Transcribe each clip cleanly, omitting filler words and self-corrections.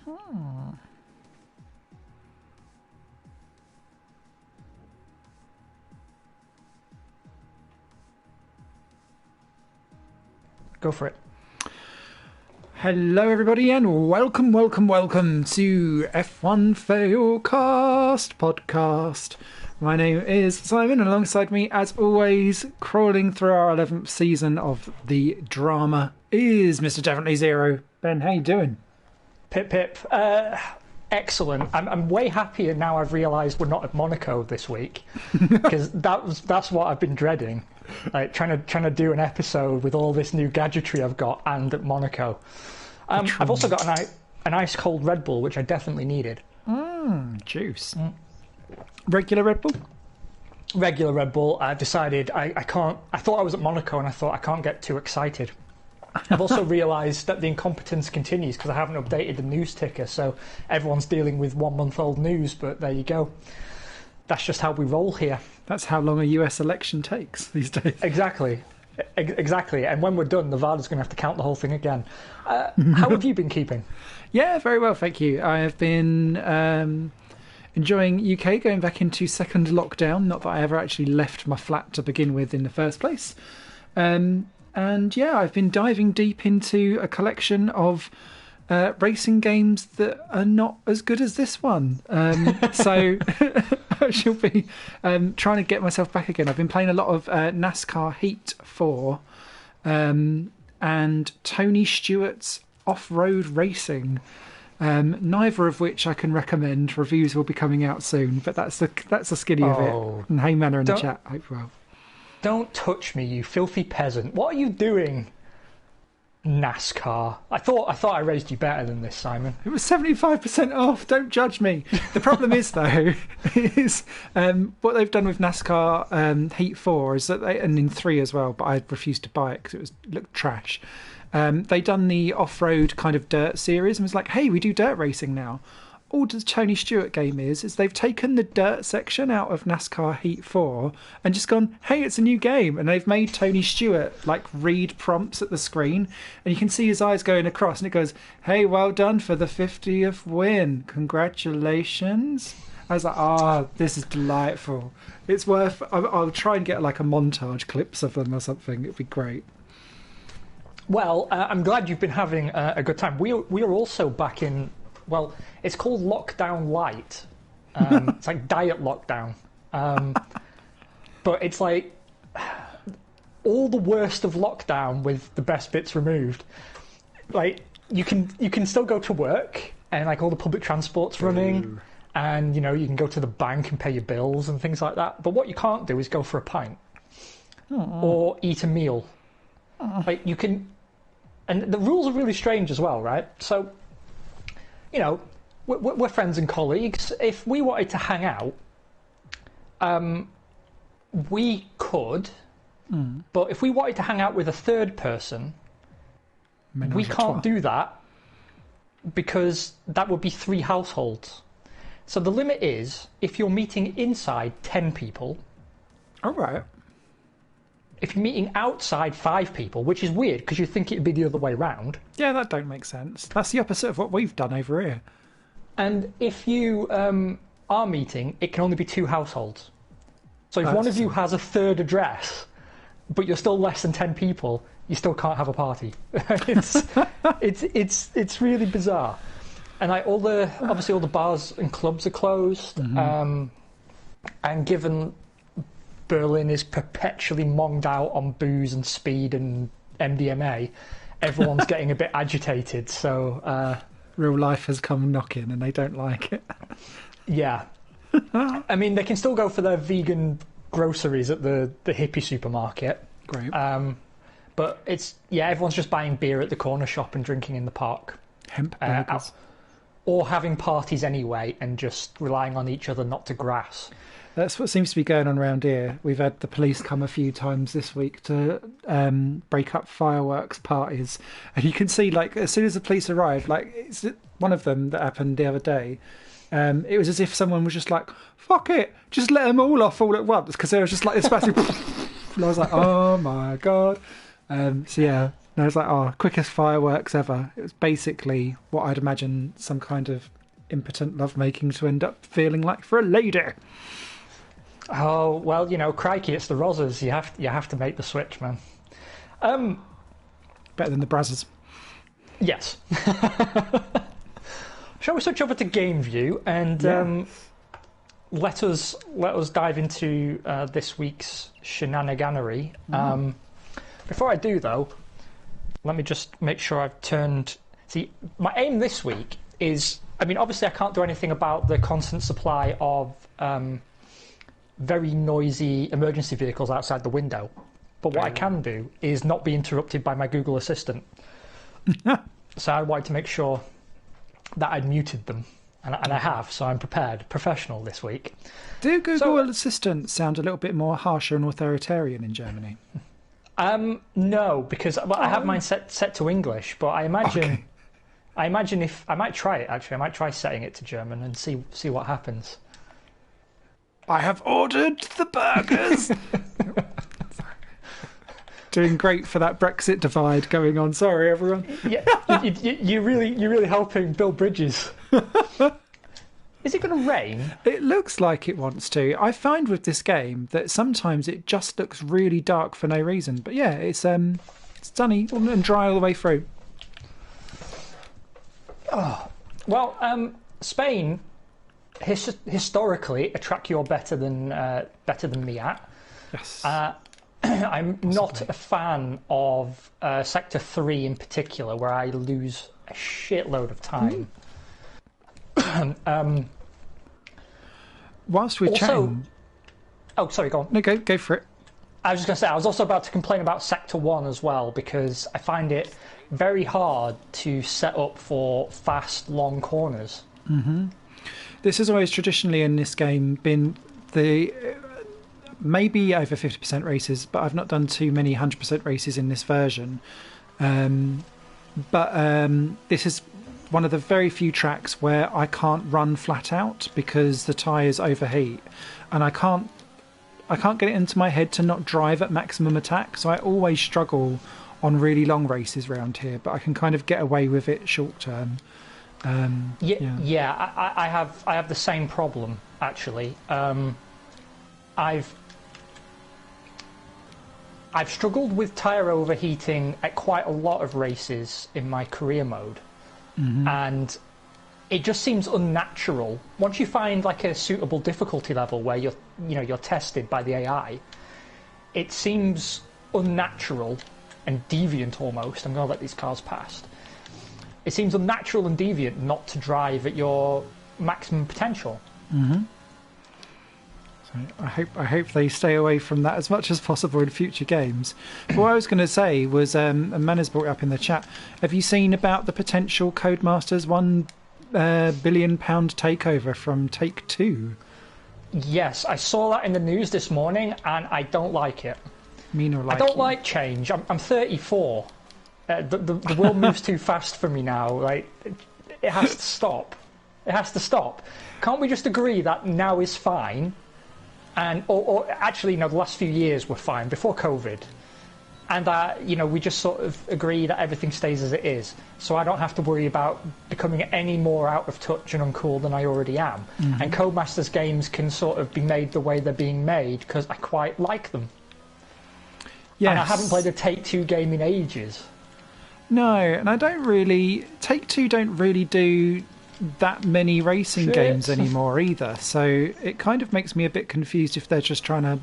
Go for it. Hello, everybody, and welcome to F1 Failcast podcast. My name is Simon, and alongside me, as always, crawling through our 11th season of the drama is Mr. Definitely Zero. Ben, how you doing? Pip. Excellent. I'm way happier now I've realised we're not at Monaco this week, because that's what I've been dreading. Like trying to do an episode with all this new gadgetry I've got and at Monaco. I've also got an ice cold Red Bull, which I definitely needed. Juice. Regular Red Bull? Regular Red Bull. I decided I can't. I thought I was at Monaco, and I thought I can't get too excited. I've also realised that the incompetence continues because I haven't updated the news ticker, so everyone's dealing with 1 month old news. But there you go. That's just how we roll here. That's how long a US election takes these days. Exactly. And when we're done, Nevada's going to have to count the whole thing again. How have you been keeping? Yeah, very well, thank you. I have been enjoying UK, going back into second lockdown. Not that I ever actually left my flat to begin with in the first place. And yeah, I've been diving deep into a collection of racing games that are not as good as this one. So I shall be trying to get myself back again. I've been playing a lot of NASCAR Heat 4 and Tony Stewart's Off-Road Racing. Neither of which I can recommend. Reviews will be coming out soon, but that's the skinny of it. And hey, Manor in the chat, hope well. Don't touch me, you filthy peasant. What are you doing? NASCAR. I thought I raised you better than this, Simon. It was 75% off. Don't judge me. The problem is, though, is what they've done with NASCAR Heat 4 is that and in 3 as well, but I refused to buy it because it looked trash. They done the off-road kind of dirt series and was like, hey, we do dirt racing now. All the Tony Stewart game is they've taken the dirt section out of NASCAR Heat 4 and just gone, hey, it's a new game. And they've made Tony Stewart like read prompts at the screen, and you can see his eyes going across, and it goes, hey, well done for the 50th win. Congratulations. I was like, this is delightful. It's worth, I'll try and get like a montage clips of them or something. It'd be great. Well, I'm glad you've been having a good time. We are also back in, well, it's called Lockdown Light. It's like Diet Lockdown. But it's like all the worst of lockdown with the best bits removed. Like, you can still go to work, and like all the public transport's running, and you can go to the bank and pay your bills and things like that. But what you can't do is go for a pint or eat a meal. Like, you can, and the rules are really strange as well, right? So, we're friends and colleagues. If we wanted to hang out, we could. But if we wanted to hang out with a third person, we can't do that because that would be 3 households. So the limit is, if you're meeting inside 10 people. All right. If you're meeting outside 5 people, which is weird because you'd think it'd be the other way round. Yeah, that don't make sense. That's the opposite of what we've done over here. And if you are meeting, it can only be 2 households. So if one of you has a third address, but you're still less than 10 people, you still can't have a party. It's really bizarre. And like obviously all the bars and clubs are closed. And given Berlin is perpetually monged out on booze and speed and MDMA, everyone's getting a bit agitated. So real life has come knocking, and they don't like it. Yeah. I mean, they can still go for their vegan groceries at the hippie supermarket. Great. But everyone's just buying beer at the corner shop and drinking in the park. Hemp burgers. Or having parties anyway and just relying on each other not to grass. That's what seems to be going on around here. We've had the police come a few times this week to break up fireworks parties. And you can see, like, as soon as the police arrive, like, it's one of them that happened the other day. It was as if someone was just like, fuck it, just let them all off all at once. Because there was just like this massive... And I was like, oh my God. So yeah, And I was like, oh, quickest fireworks ever. It was basically what I'd imagine some kind of impotent lovemaking to end up feeling like for a lady. Oh, well, crikey, it's the Rozzers. You have to make the switch, man. Better than the Brazzers. Yes. Shall we switch over to Game View and let us dive into this week's shenaniganery. Before I do, though, let me just make sure I've turned... See, my aim this week is... I mean, obviously I can't do anything about the constant supply of very noisy emergency vehicles outside the window. But what I can do is not be interrupted by my Google Assistant. So I wanted to make sure that I'd muted them. And I have, so I'm prepared. Professional this week. Do Google Assistant sound a little bit more harsher and authoritarian in Germany? No, because I have mine set to English, but I imagine... Okay. I imagine if... I might try it, actually. I might try setting it to German and see what happens. I have ordered the burgers! Doing great for that Brexit divide going on. Sorry, everyone. Yeah, you're really helping build bridges. Is it going to rain? It looks like it wants to. I find with this game that sometimes it just looks really dark for no reason. But yeah, it's sunny and dry all the way through. Oh, well, Spain historically attract you better than me at. Yes. I'm not a fan of Sector 3 in particular, where I lose a shitload of time. Whilst we're chatting... Oh, sorry, go on. No, go for it. I was just going to say, I was also about to complain about Sector 1 as well, because I find it very hard to set up for fast, long corners. Mm-hmm. This has always traditionally in this game been the... maybe over 50% races, but I've not done too many 100% races in this version. But this is one of the very few tracks where I can't run flat out because the tyres overheat, and I can't get it into my head to not drive at maximum attack. So I always struggle on really long races around here, but I can kind of get away with it short term. I have the same problem actually. I've struggled with tyre overheating at quite a lot of races in my career mode, and it just seems unnatural. Once you find like a suitable difficulty level where you're tested by the AI, it seems unnatural and deviant almost. I'm going to let these cars past. It seems unnatural and deviant not to drive at your maximum potential. Mm-hmm. I hope they stay away from that as much as possible in future games. But what I was going to say was, and Manners brought it up in the chat, have you seen about the potential Codemasters £1 billion takeover from Take-Two? Yes, I saw that in the news this morning, and I don't like it. Me nor like I don't you. like change. I'm 34. The world moves too fast for me now. Like, it has to stop. It has to stop. Can't we just agree that now is fine? And or actually, the last few years were fine before COVID, and we just sort of agree that everything stays as it is, so I don't have to worry about becoming any more out of touch and uncool than I already am. And Codemasters games can sort of be made the way they're being made because I quite like them. Yes. And I haven't played a Take-Two game in ages. No, and I don't really... Take-Two don't really do that many racing games anymore either, so it kind of makes me a bit confused if they're just trying to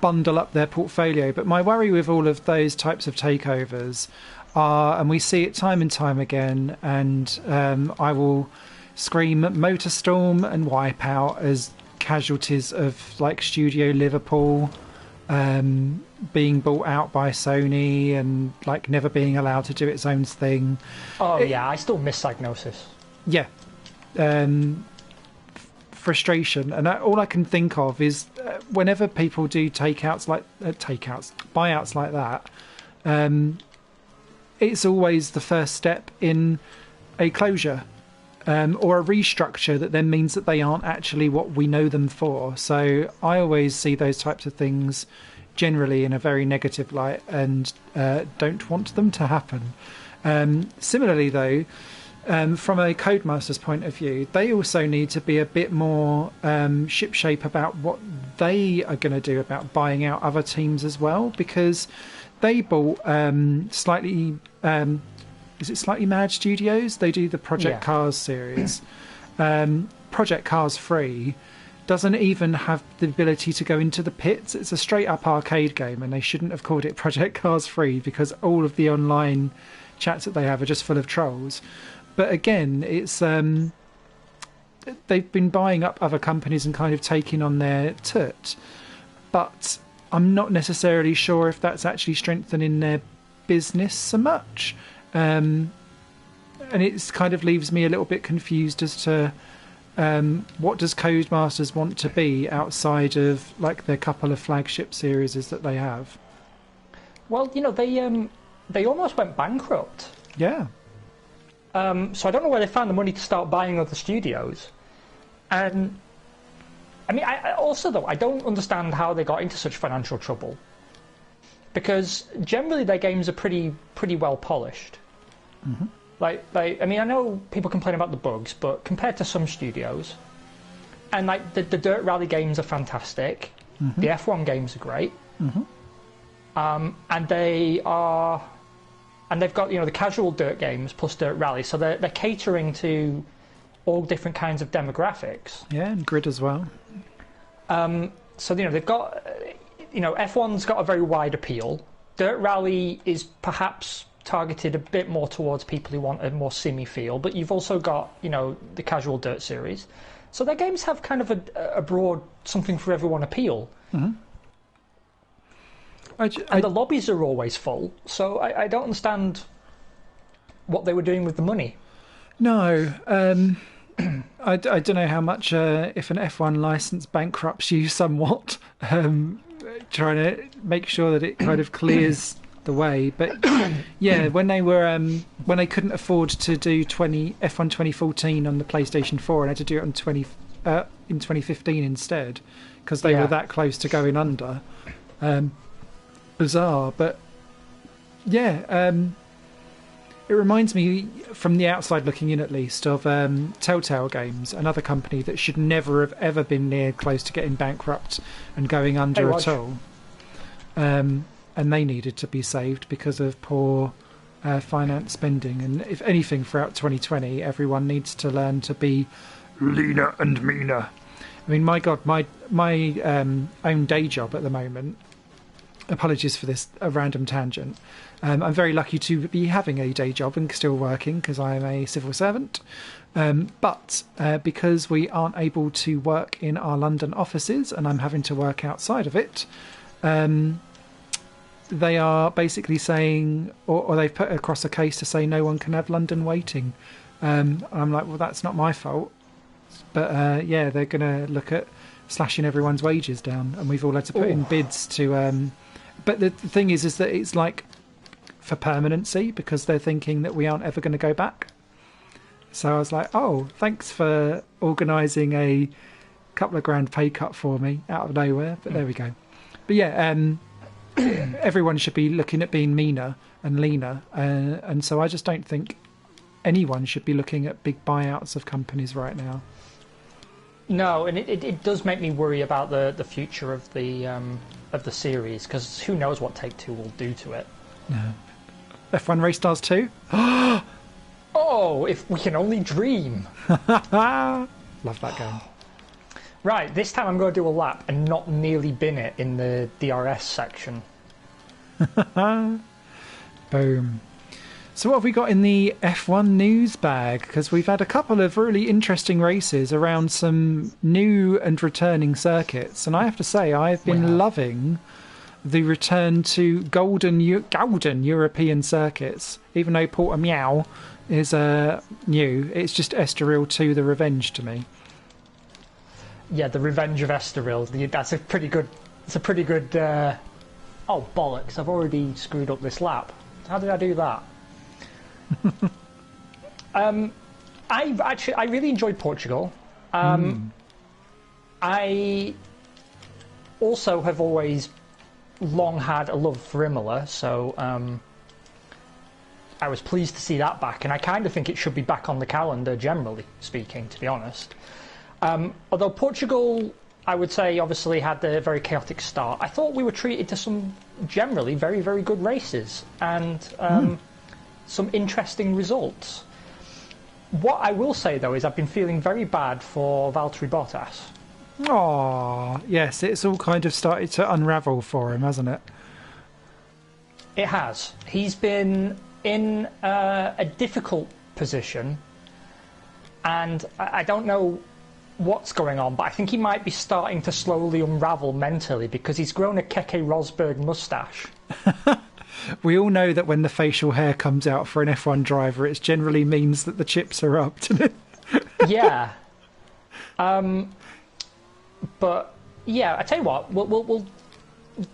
bundle up their portfolio. But my worry with all of those types of takeovers are, and we see it time and time again, and I will scream MotorStorm and Wipeout as casualties of like Studio Liverpool being bought out by Sony and like never being allowed to do its own thing. I still miss Psygnosis. Yeah. Frustration. And all I can think of is whenever people do buyouts like that, it's always the first step in a closure or a restructure that then means that they aren't actually what we know them for. So I always see those types of things generally in a very negative light and don't want them to happen. Similarly, though, from a Codemasters point of view, they also need to be a bit more shipshape about what they are going to do about buying out other teams as well, because they bought slightly Mad Studios? They do the Project Cars series. Project Cars 3 doesn't even have the ability to go into the pits. It's a straight-up arcade game, and they shouldn't have called it Project Cars 3 because all of the online chats that they have are just full of trolls. But again, it's they've been buying up other companies and kind of taking on their toot. But I'm not necessarily sure if that's actually strengthening their business so much. And it kind of leaves me a little bit confused as to what does Codemasters want to be outside of like their couple of flagship series that they have. Well, they almost went bankrupt. Yeah. So I don't know where they found the money to start buying other studios. And I mean, I don't understand how they got into such financial trouble. Because generally their games are pretty well polished. Mm-hmm. I mean, I know people complain about the bugs, but compared to some studios, and like the Dirt Rally games are fantastic, the F1 games are great, and they've got the casual Dirt games plus Dirt Rally, so they're catering to all different kinds of demographics. Yeah, and Grid as well. So they've got F1's got a very wide appeal. Dirt Rally is perhaps targeted a bit more towards people who want a more simmy feel, but you've also got the casual Dirt series, so their games have kind of a broad something for everyone appeal. And the lobbies are always full, so I don't understand what they were doing with the money. No, I don't know how much if an F1 license bankrupts you somewhat, trying to make sure that it kind of clears the way. But yeah, when they couldn't afford to do F1 2014 on the PlayStation 4 and had to do it on in 2015 instead because they were that close to going under. Bizarre, but yeah, it reminds me from the outside looking in at least of Telltale Games, another company that should never have ever been near close to getting bankrupt and going under at all. And they needed to be saved because of poor finance spending. And if anything, throughout 2020, everyone needs to learn to be leaner and meaner. I mean, my God, my own day job at the moment. Apologies for this, a random tangent. I'm very lucky to be having a day job and still working because I am a civil servant. But because we aren't able to work in our London offices and I'm having to work outside of it, they are basically saying, or they've put across a case to say no one can have London waiting. I'm like, well, that's not my fault. But yeah, they're going to look at slashing everyone's wages down, and we've all had to put in bids to. But the thing is that it's like for permanency because they're thinking that we aren't ever going to go back. So I was like, oh, thanks for organising a couple of grand pay cut for me out of nowhere. But there we go. But yeah, everyone should be looking at being meaner and leaner. And so I just don't think anyone should be looking at big buyouts of companies right now. No, and it does make me worry about the future of the series, because who knows what Take-Two will do to it. No. F1 Race Stars 2? Oh, if we can only dream. Love that game. Right, this time I'm going to do a lap and not nearly bin it in the DRS section. Boom. So what have we got in the F1 news bag? Because we've had a couple of really interesting races around some new and returning circuits. And I have to say, I've been loving the return to golden European circuits. Even though Portimao is new, it's just Estoril 2, the Revenge to me. Yeah, the Revenge of Estoril. That's a pretty good... It's a pretty good... Oh, bollocks. I've already screwed up this lap. How did I do that? I really enjoyed Portugal. I also have always long had a love for Imola, so I was pleased to see that back, and I kind of think it should be back on the calendar, generally speaking, to be honest. Although Portugal, I would say, obviously had a very chaotic start, I thought we were treated to some generally very, very good races and some interesting results. What I will say, though, is I've been feeling very bad for Valtteri Bottas. Oh, yes, it's all kind of started to unravel for him, hasn't it? It has. He's been in a difficult position, and I don't know what's going on, but I think he might be starting to slowly unravel mentally because he's grown a Keke Rosberg moustache. We all know that when the facial hair comes out for an F1 driver, it generally means that the chips are up, doesn't it? Yeah. But yeah, I tell you what, we'll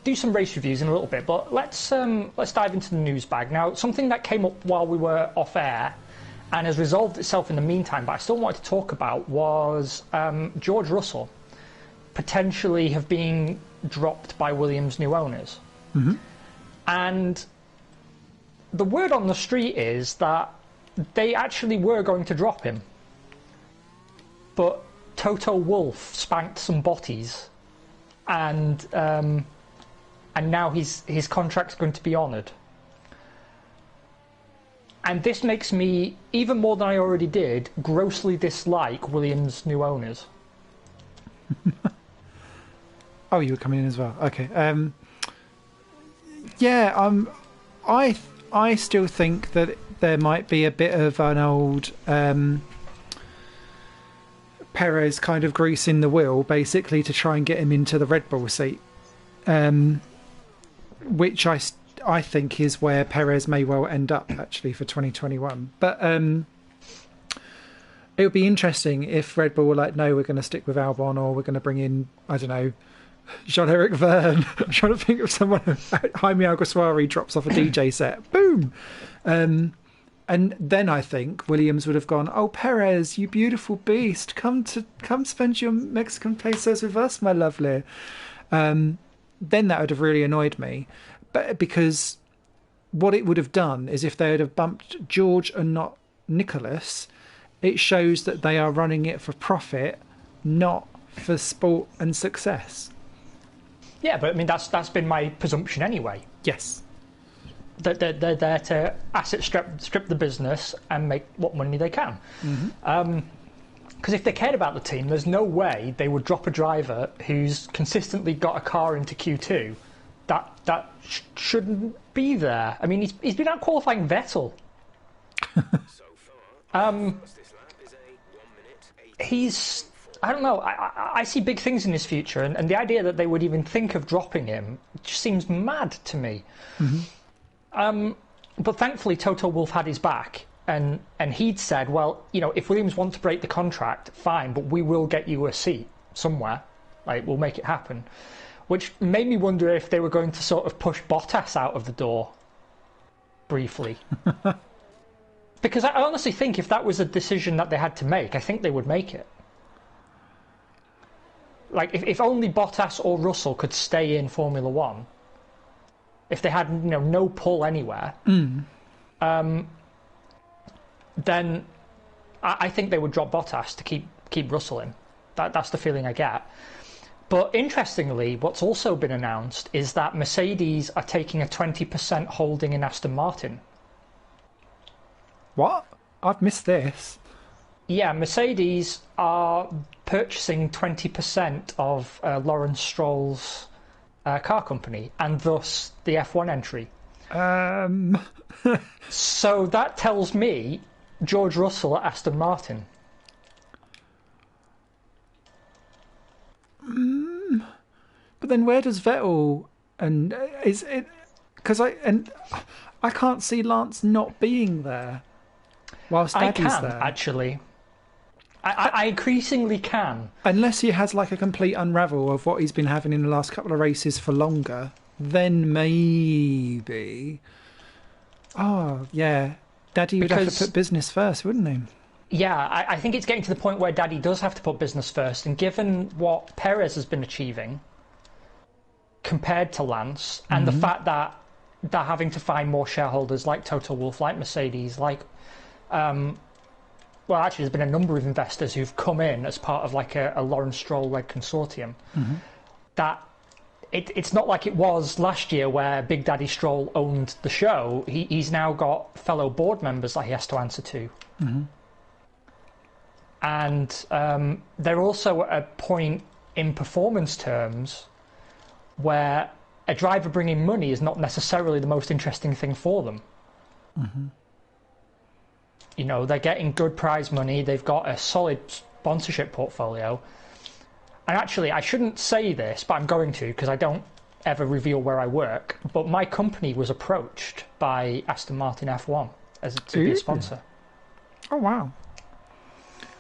do some race reviews in a little bit, but let's dive into the news bag now. Something that came up while we were off air and has resolved itself in the meantime, but I still wanted to talk about, was George Russell potentially have been dropped by Williams' new owners. Mm-hmm. And the word on the street is that they actually were going to drop him, but Toto Wolff spanked some botties, and now his contract's going to be honoured. And this makes me, even more than I already did, grossly dislike Williams' new owners. Oh, you were coming in as well. Okay. Yeah. I still think that there might be a bit of an old Perez kind of greasing the wheel, basically, to try and get him into the Red Bull seat, which I think is where Perez may well end up, actually, for 2021. But it would be interesting if Red Bull were like, no, we're going to stick with Albon, or we're going to bring in, I don't know, Jean-Eric Verne. I'm trying to think of someone. Jaime Alguersuari drops off a DJ set. Boom! And then I think Williams would have gone, oh, Perez, you beautiful beast, come spend your Mexican pesos with us, my lovely. Then that would have really annoyed me. But because what it would have done is if they would have bumped George and not Nicholas, it shows that they are running it for profit, not for sport and success. Yeah, but I mean that's been my presumption anyway. Yes. They're there to asset strip the business and make what money they can. Because if they cared about the team, there's no way they would drop a driver who's consistently got a car into Q2. That shouldn't be there. I mean, he's been out qualifying Vettel. He's, I don't know, I see big things in his future, and the idea that they would even think of dropping him just seems mad to me. But thankfully Toto Wolff had his back, and he'd said, well, you know, if Williams want to break the contract, fine, but we will get you a seat somewhere. Like, we'll make it happen. Which made me wonder if they were going to sort of push Bottas out of the door briefly. Because I honestly think if that was a decision that they had to make, I think they would make it. Like, if only Bottas or Russell could stay in Formula One, if they had, you know, no pull anywhere, then I think they would drop Bottas to keep Russell in. That's the feeling I get. But interestingly, what's also been announced is that Mercedes are taking a 20% holding in Aston Martin. What? I've missed this. Yeah, Mercedes are purchasing 20% of Lawrence Stroll's car company, and thus the F1 entry. So that tells me George Russell at Aston Martin. But then where does Vettel, and is it, because I can't see Lance not being there whilst Daddy's I can there. Actually, I increasingly can, unless he has like a complete unravel of what he's been having in the last couple of races for longer, then maybe. Oh yeah, Daddy would have to put business first, wouldn't he? Yeah, I think it's getting to the point where Daddy does have to put business first, and given what Perez has been achieving, compared to Lance, and the fact that they're having to find more shareholders like Toto Wolff, like Mercedes, like well, actually, there's been a number of investors who've come in as part of like a Lawrence Stroll-led consortium. That it's not like it was last year where Big Daddy Stroll owned the show. He's now got fellow board members that he has to answer to. And they're also at a point in performance terms where a driver bringing money is not necessarily the most interesting thing for them. You know, they're getting good prize money. They've got a solid sponsorship portfolio. And actually, I shouldn't say this, but I'm going to because I don't ever reveal where I work. But my company was approached by Aston Martin F1 to be a sponsor. Oh, wow.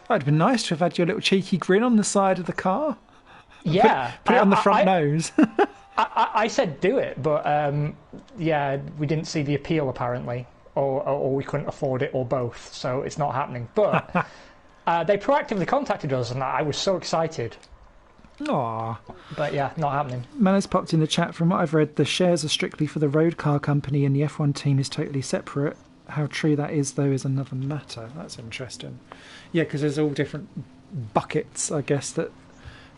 That'd been nice to have had your little cheeky grin on the side of the car. Yeah. Put it on the front nose. I said do it, but yeah, we didn't see the appeal apparently. Or we couldn't afford it, or both, so it's not happening. But they proactively contacted us, and I was so excited. Aww. But yeah, not happening. Manners popped in the chat. From what I've read, the shares are strictly for the road car company, and the F1 team is totally separate. How true that is, though, is another matter. That's interesting. Yeah, because there's all different buckets, I guess, that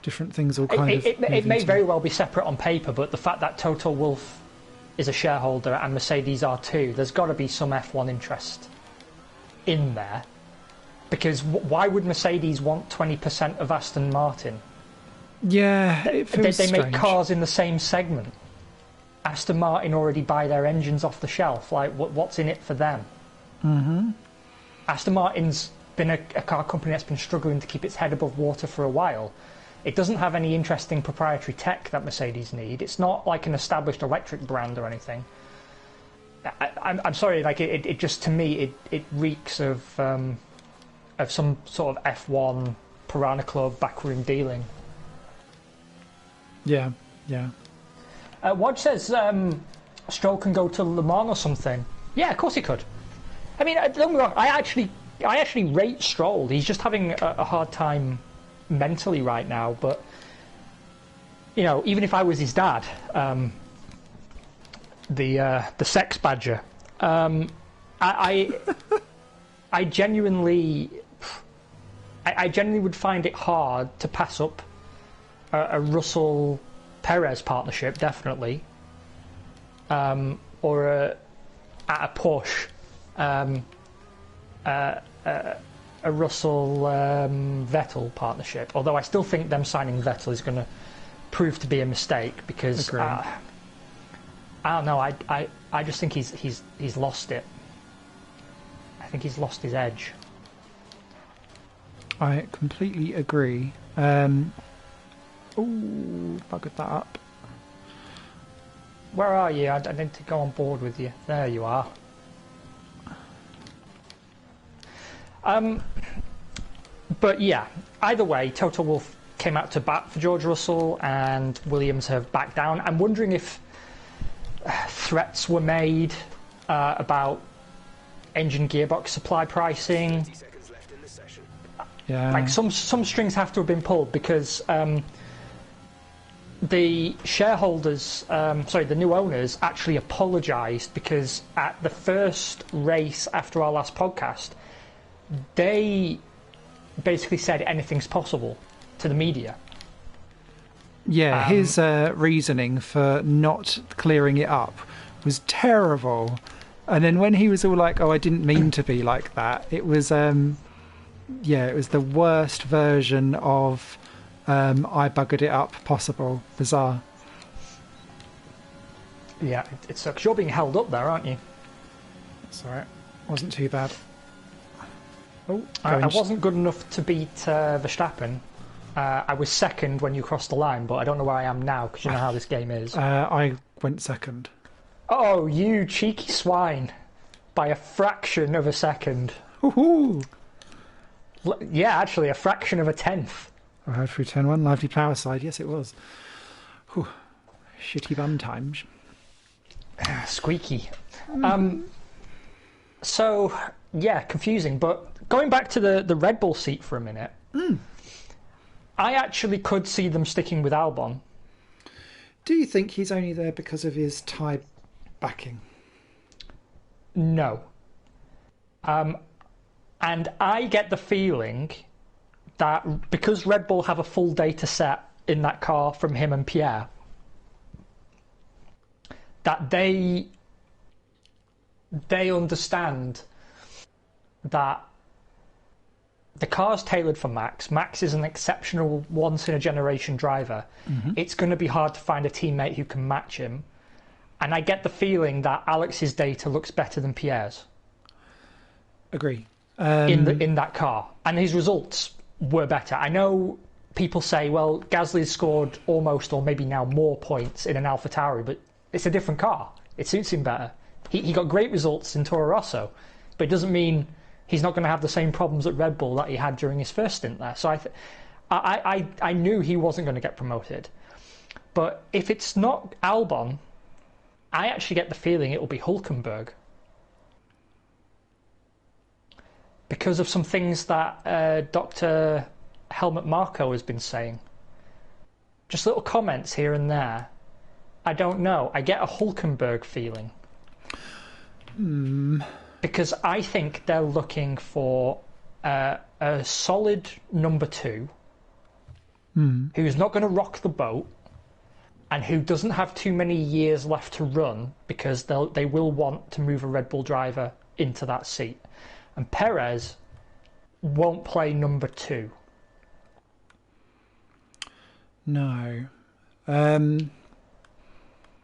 different things all kind of... It may very well be separate on paper, but the fact that Toto Wolff is a shareholder and Mercedes are too, there's got to be some F1 interest in there, because why would Mercedes want 20% of Aston Martin? Yeah, it feels they make strange. cars in the same segment. Aston Martin already buy their engines off the shelf. Like, what's in it for them? Aston Martin's been a car company that's been struggling to keep its head above water for a while. It doesn't have any interesting proprietary tech that Mercedes need. It's not like an established electric brand or anything. I'm sorry, like it just, to me, it reeks of some sort of F1 Piranha Club backroom dealing. Yeah. Wodge says Stroll can go to Le Mans or something. Yeah, of course he could. I mean, don't get me wrong, I actually rate Stroll. He's just having a hard time mentally right now, but you know, even if I was his dad, the sex badger, I genuinely would find it hard to pass up a Russell Perez partnership, definitely, or at a push, a Russell Vettel partnership. Although I still think them signing Vettel is going to prove to be a mistake, because I don't know. I just think he's lost it. I think he's lost his edge. I completely agree. Buggered that up. Where are you? I need to go on board with you. There you are. But yeah, either way, Toto Wolff came out to bat for George Russell, and Williams have backed down. I'm wondering if threats were made about engine gearbox supply pricing. Yeah. Like some strings have to have been pulled, because the shareholders, the new owners, actually apologised, because at the first race after our last podcast, they basically said anything's possible to the media. Yeah, his reasoning for not clearing it up was terrible. And then when he was all like, "Oh, I didn't mean to be like that," it was, it was the worst version of "I buggered it up" possible. Bizarre. Yeah, it sucks. You're being held up there, aren't you? It's alright. Wasn't too bad. Oh, I wasn't good enough to beat Verstappen. I was second when you crossed the line, but I don't know where I am now, because you know how this game is. I went second. Oh, you cheeky swine. By a fraction of a second. Woohoo! Yeah, actually, a fraction of a tenth. I heard through turn one, lively power side. Yes, it was. Whew. Shitty bum times. Squeaky. So, yeah, confusing. But going back to the Red Bull seat for a minute, I actually could see them sticking with Albon. Do you think he's only there because of his Thai backing? No. And I get the feeling that because Red Bull have a full data set in that car from him and Pierre, that they understand that the car's tailored for Max. Max is an exceptional once-in-a-generation driver. Mm-hmm. It's going to be hard to find a teammate who can match him. And I get the feeling that Alex's data looks better than Pierre's. Agree. In that car. And his results were better. I know people say, well, Gasly's scored almost or maybe now more points in an AlphaTauri, but it's a different car. It suits him better. He got great results in Toro Rosso, but it doesn't mean he's not going to have the same problems at Red Bull that he had during his first stint there. So I knew he wasn't going to get promoted. But if it's not Albon, I actually get the feeling it will be Hülkenberg. Because of some things that Dr. Helmut Marko has been saying. Just little comments here and there. I don't know. I get a Hülkenberg feeling. Because I think they're looking for a solid number 2 who's not going to rock the boat and who doesn't have too many years left to run because they will want to move a Red Bull driver into that seat. And Perez won't play number 2. No.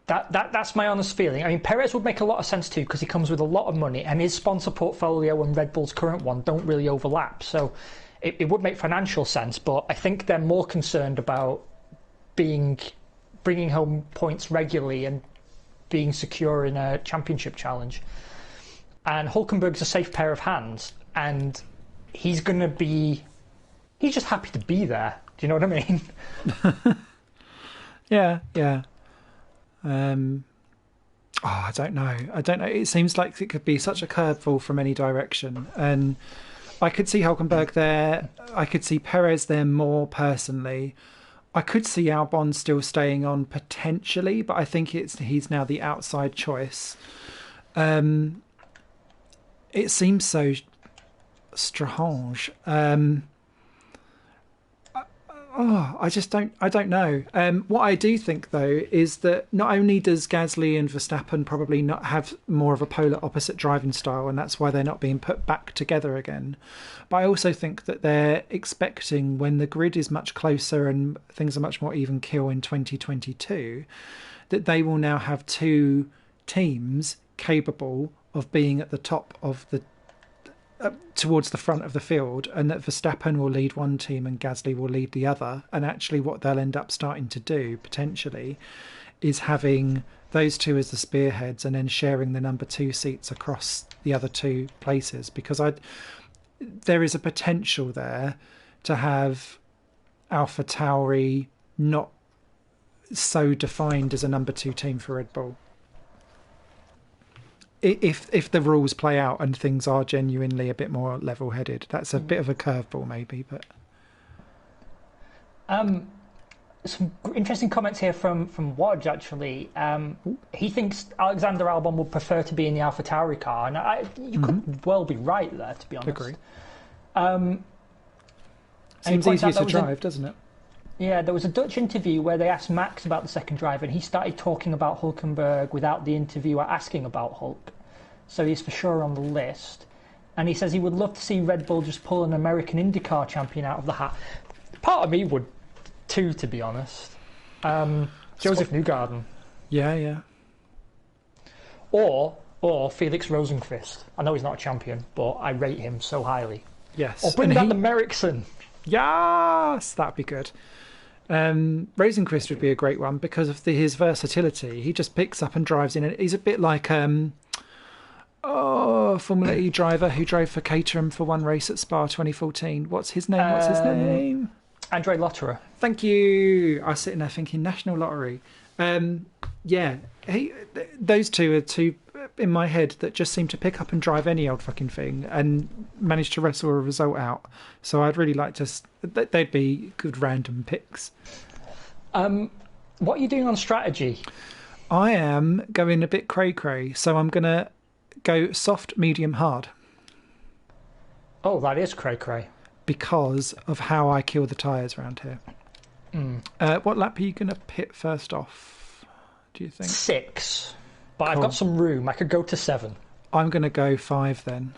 That's my honest feeling. I mean, Perez would make a lot of sense too because he comes with a lot of money and his sponsor portfolio and Red Bull's current one don't really overlap. So it would make financial sense, but I think they're more concerned about bringing home points regularly and being secure in a championship challenge. And Hülkenberg's a safe pair of hands, and he's just happy to be there. Do you know what I mean? Yeah. I don't know. It seems like it could be such a curveball from any direction. And I could see Hülkenberg there. I could see Perez there more personally. I could see Albon still staying on potentially, but I think he's now the outside choice. It seems so strange. I don't know. What I do think, though, is that not only does Gasly and Verstappen probably not have more of a polar opposite driving style, and that's why they're not being put back together again, but I also think that they're expecting, when the grid is much closer and things are much more even keel in 2022, that they will now have 2 teams capable of being at the top of the towards the front of the field, and that Verstappen will lead one team and Gasly will lead the other. And actually what they'll end up starting to do potentially is having those 2 as the spearheads and then sharing the number 2 seats across the other 2 places, because there is a potential there to have AlphaTauri not so defined as a number 2 team for Red Bull. If the rules play out and things are genuinely a bit more level-headed, that's a bit of a curveball, maybe. But some interesting comments here from Wodge. Actually, he thinks Alexander Albon would prefer to be in the AlphaTauri car, and you could well be right there, to be honest. Agree. Seems easier to drive, doesn't it? Yeah, there was a Dutch interview where they asked Max about the second driver, and he started talking about Hülkenberg without the interviewer asking about Hulk. So he's for sure on the list. And he says he would love to see Red Bull just pull an American IndyCar champion out of the hat. Part of me would too, to be honest. Joseph Newgarden. Yeah. Or Felix Rosenqvist. I know he's not a champion, but I rate him so highly. Yes. Or bring back the Merrickson. Yes, that'd be good. Rosenqvist would be a great one because of his versatility. He just picks up and drives in. He's a bit like Formula E driver who drove for Caterham for one race at Spa 2014. What's his name? Andre Lotterer. Thank you. I was sitting there thinking National Lottery. Those 2 are 2 in my head that just seem to pick up and drive any old fucking thing and manage to wrestle a result out. So I'd really like to. They'd be good random picks. What are you doing on strategy? I am going a bit cray-cray, so I'm going to go soft, medium, hard. Oh, that is cray-cray. Because of how I kill the tyres around here. What lap are you going to pit first off, do you think? 6. But I've Cool. got some room. I could go to 7. I'm going to go 5 then.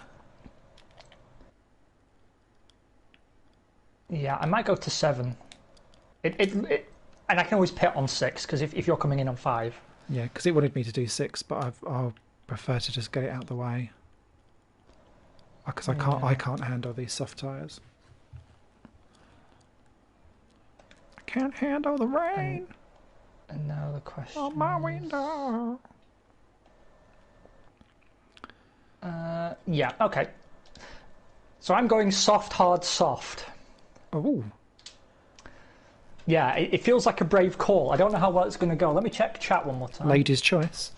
Yeah, I might go to 7. And I can always pit on 6, because if you're coming in on 5. Yeah, because it wanted me to do 6, but I'll prefer to just get it out of the way. Because I can't handle these soft tyres. I can't handle the rain And now the question on my is- window. Yeah, okay. So I'm going soft, hard, soft. Oh, Yeah, it feels like a brave call. I don't know how well it's going to go. Let me check chat one more time. lady's choice.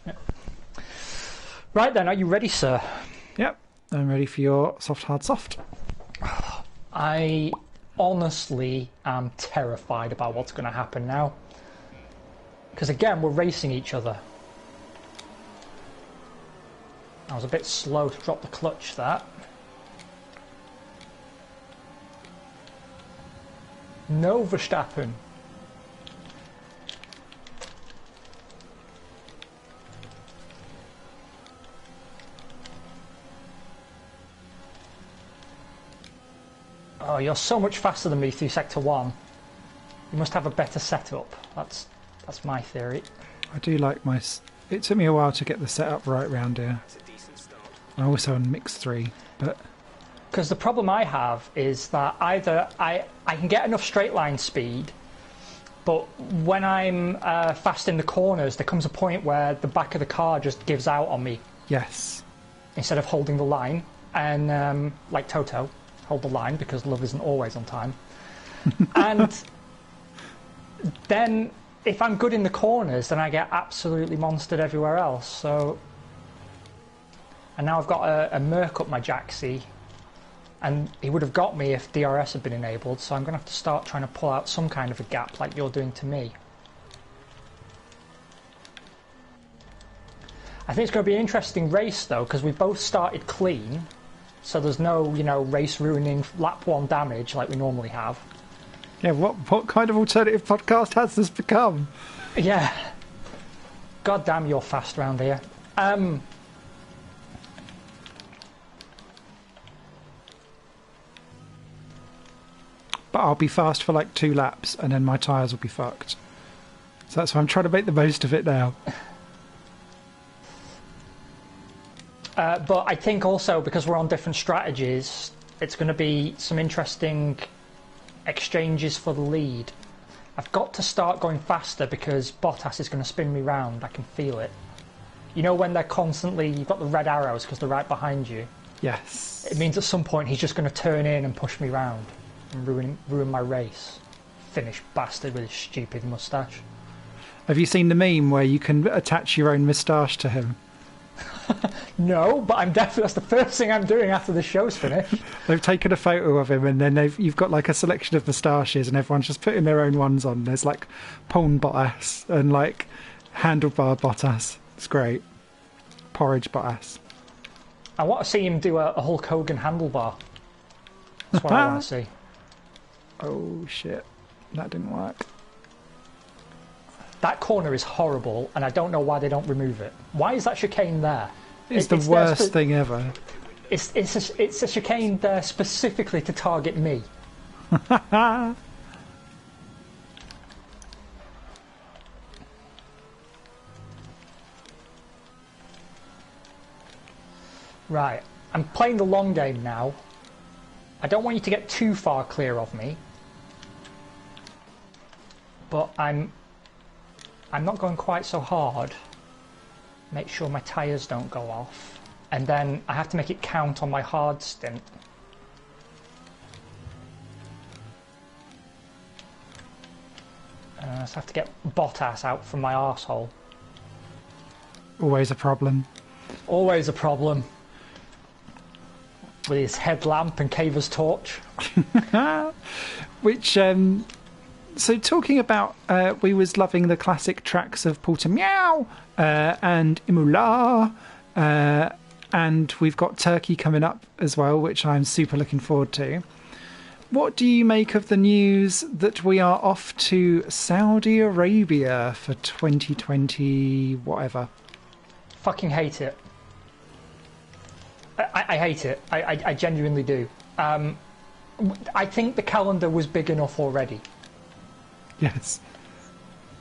Right then, are you ready, sir? Yep, I'm ready for your soft, hard, soft. I honestly am terrified about what's going to happen now. Because again, we're racing each other. I was a bit slow to drop the clutch there. No Verstappen. Oh, you're so much faster than me through Sector 1. You must have a better setup. That's my theory. I do like my... It took me a while to get the setup right round here. I'm also on mix 3, but... Because the problem I have is that either I can get enough straight line speed, but when I'm fast in the corners, there comes a point where the back of the car just gives out on me Yes. instead of holding the line. And like Toto, hold the line because love isn't always on time. And then if I'm good in the corners, then I get absolutely monstered everywhere else. So, and now I've got a Merc up my jacksie. And he would have got me if DRS had been enabled, so I'm going to have to start trying to pull out some kind of a gap like you're doing to me. I think it's going to be an interesting race though, because we both started clean, so there's no, race ruining lap 1 damage like we normally have. Yeah, what kind of alternative podcast has this become? Yeah. God damn, you're fast round here. But I'll be fast for like 2 laps and then my tyres will be fucked. So that's why I'm trying to make the most of it now. But I think also because we're on different strategies, it's going to be some interesting exchanges for the lead. I've got to start going faster because Bottas is going to spin me round. I can feel it. You know when they're constantly, you've got the red arrows because they're right behind you. Yes. It means at some point he's just going to turn in and push me round and ruin my race. Finnish bastard with his stupid moustache. Have you seen the meme where you can attach your own moustache to him? No, but I'm definitely, that's the first thing I'm doing after the show's finished. They've taken a photo of him and then you've got like a selection of moustaches and everyone's just putting their own ones on. There's like Pone Bottas and like Handlebar Bottas. It's great. Porridge Bottas. I want to see him do a Hulk Hogan handlebar. That's what I want to see. Oh shit, that didn't work. That corner is horrible, and I don't know why they don't remove it. Why is that chicane there? It's the worst thing ever. It's a chicane there specifically to target me. Right, I'm playing the long game now. I don't want you to get too far clear of me, but I'm not going quite so hard. Make sure my tyres don't go off, and then I have to make it count on my hard stint. So I have to get Bottas out from my arsehole. Always a problem. Always a problem. With his headlamp and Caver's torch. Which So talking about, we was loving the classic tracks of Portimao and Imola, and we've got Turkey coming up as well, which I'm super looking forward to. What do you make of the news that we are off to Saudi Arabia for 2020 whatever? Fucking hate it. I hate it. I genuinely do. I think the calendar was big enough already. Yes.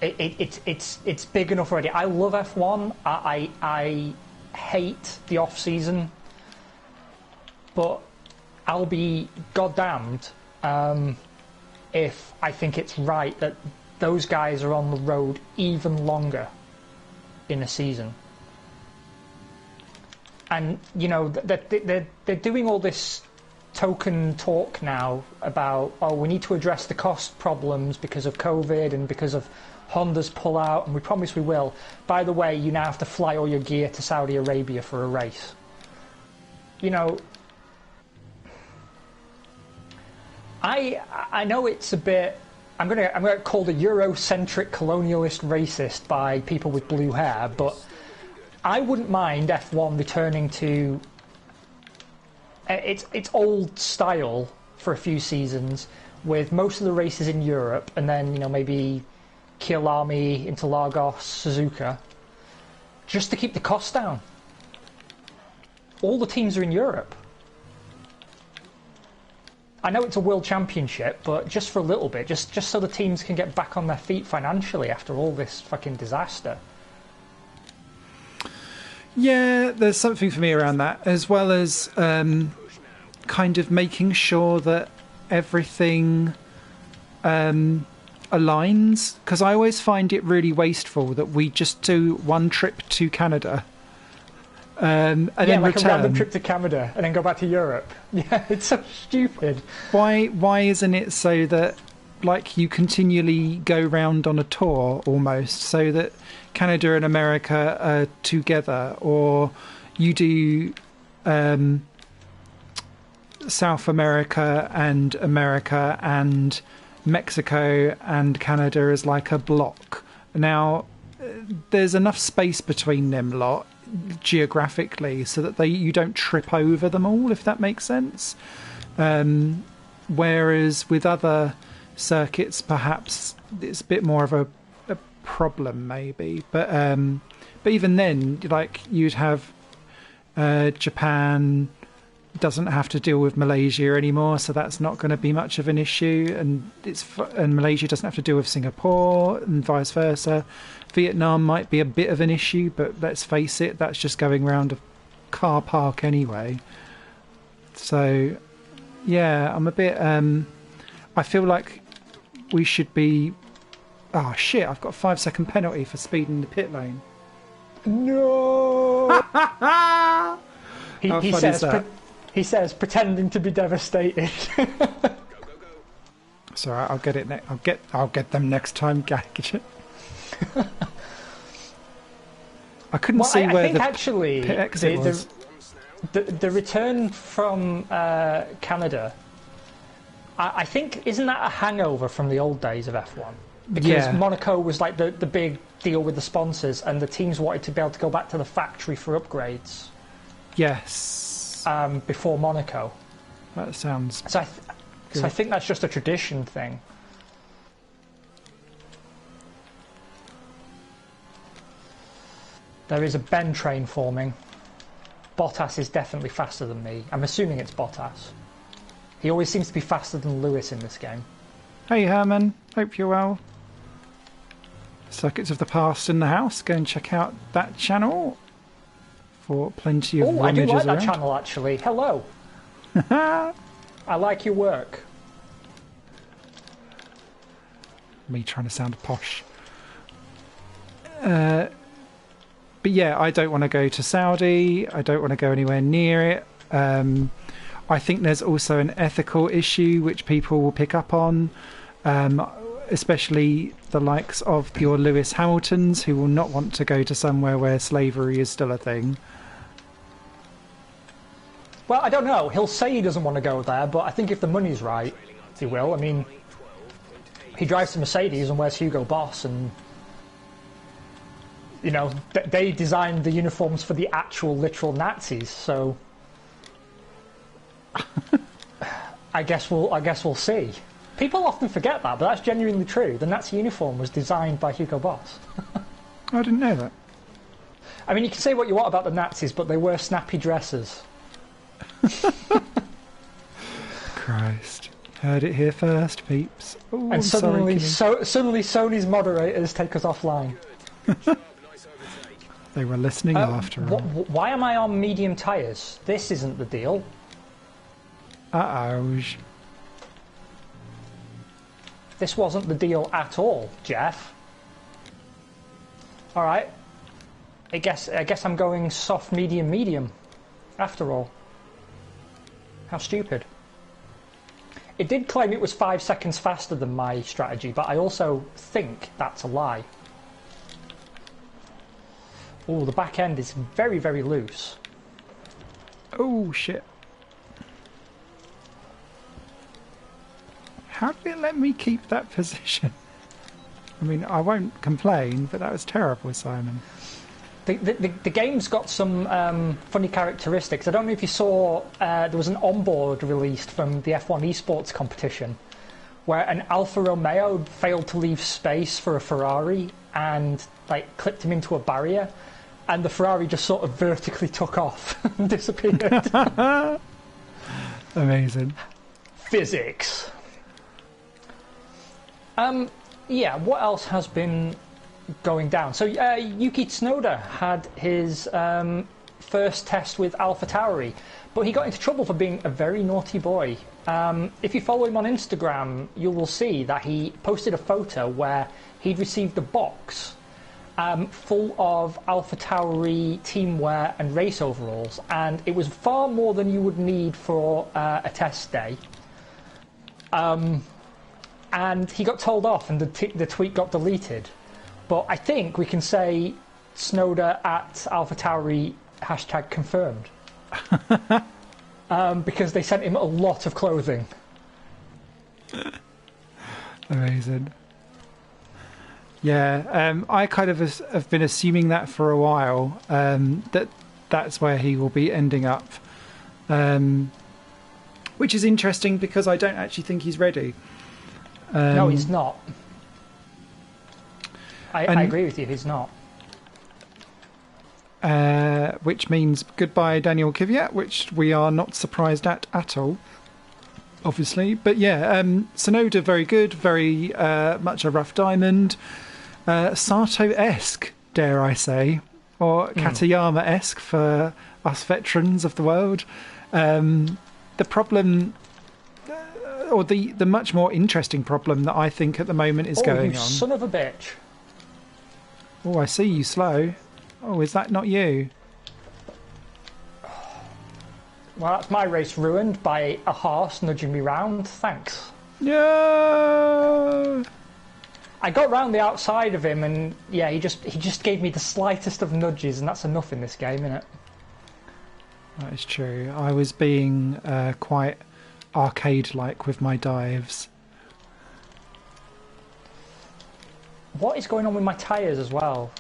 It's big enough already. I love F1. I hate the off season, but I'll be goddamned if I think it's right that those guys are on the road even longer in a season. And you know they're doing all this token talk now about, oh, we need to address the cost problems because of COVID and because of Honda's pullout, and we promise we will. By the way, you now have to fly all your gear to Saudi Arabia for a race. You know, I know it's a bit. I'm gonna get called a Eurocentric colonialist racist by people with blue hair, but I wouldn't mind F1 returning to its old style for a few seasons, with most of the races in Europe, and then maybe Kyalami, Interlagos, Suzuka, just to keep the costs down. All the teams are in Europe. I know it's a world championship, but just for a little bit, just so the teams can get back on their feet financially after all this fucking disaster. Yeah, there's something for me around that, as well as kind of making sure that everything aligns, because I always find it really wasteful that we just do one trip to Canada and then like return. A random trip to Canada and then go back to Europe. Yeah, it's so stupid. Why isn't it so that like you continually go round on a tour almost, so that Canada and America are together, or you do South America and Mexico and Canada as like a block. Now there's enough space between them lot geographically so that you don't trip over them all, if that makes sense. Whereas with other circuits perhaps it's a bit more of a problem maybe, but even then, like, you'd have Japan doesn't have to deal with Malaysia anymore, so that's not going to be much of an issue, and Malaysia doesn't have to deal with Singapore and vice versa. Vietnam might be a bit of an issue, but let's face it, that's just going around a car park anyway. So yeah, I'm a bit I feel like we should be. Oh shit, I've got a 5-second penalty for speeding the pit lane. No. He says pretending to be devastated. Sorry, I'll get it. I'll get them next time. Gadget. I couldn't see where I think the actually pit exit was. The return from Canada, I think, isn't that a hangover from the old days of F1? Because Monaco was like the big deal with the sponsors, and the teams wanted to be able to go back to the factory for upgrades. Yes. Before Monaco. That sounds. So I think that's just a tradition thing. There is a Ben train forming. Bottas is definitely faster than me. I'm assuming it's Bottas. He always seems to be faster than Lewis in this game. Hey Herman, hope you're well. Circuits of the Past in the house. Go and check out that channel for plenty of I do like around. that channel actually. Hello. I like your work. Me trying to sound posh. But yeah, I don't want to go to Saudi. I don't want to go anywhere near it. I think there's also an ethical issue which people will pick up on, especially the likes of your Lewis Hamiltons, who will not want to go to somewhere where slavery is still a thing. Well, I don't know. He'll say he doesn't want to go there, but I think if the money's right, he will. I mean, He drives a Mercedes and wears Hugo Boss, and you know they designed the uniforms for the actual literal Nazis. So I guess we'll see. People often forget that, but that's genuinely true. The Nazi uniform was designed by Hugo Boss. I didn't know that. I mean, you can say what you want about the Nazis, but they wear snappy dresses. Christ. Heard it here first, peeps. Ooh, And suddenly Sony's moderators take us offline. They were listening after all. Why am I on medium tyres? This isn't the deal. Uh-oh. This wasn't the deal at all, Jeff. Alright. I guess I'm going soft, medium, medium. After all. How stupid. It did claim it was 5 seconds faster than my strategy, but I also think that's a lie. Oh, the back end is very, very loose. Oh, shit. How did it let me keep that position? I mean, I won't complain, but that was terrible, Simon. The game's got some funny characteristics. I don't know if you saw, there was an onboard released from the F1 esports competition where an Alfa Romeo failed to leave space for a Ferrari and like clipped him into a barrier, and the Ferrari just sort of vertically took off and disappeared. Amazing. Physics. Yeah, what else has been going down? So Yuki Tsunoda had his first test with AlphaTauri, but he got into trouble for being a very naughty boy. If you follow him on Instagram, you will see that he posted a photo where he'd received a box full of AlphaTauri teamwear and race overalls, and it was far more than you would need for a test day. And he got told off, and the tweet got deleted. But I think we can say Tsunoda at AlphaTauri #confirmed. Because they sent him a lot of clothing. Amazing. Yeah, I kind of have been assuming that for a while, that's where he will be ending up. Which is interesting because I don't actually think he's ready. No, he's not. I agree with you, he's not. Which means goodbye Daniel Kvyat, which we are not surprised at all, obviously. But yeah, Tsunoda very good, very much a rough diamond. Sato-esque, dare I say, or Katayama-esque for us veterans of the world. The problem, or the much more interesting problem that I think at the moment is going you on. Son of a bitch. Oh, I see you slow. Oh, is that not you? Well, that's my race ruined by a horse nudging me round. Thanks. No! I got round the outside of him, and yeah, he just gave me the slightest of nudges, and that's enough in this game, isn't it? That is true. I was being quite arcade-like with my dives. What is going on with my tyres as well?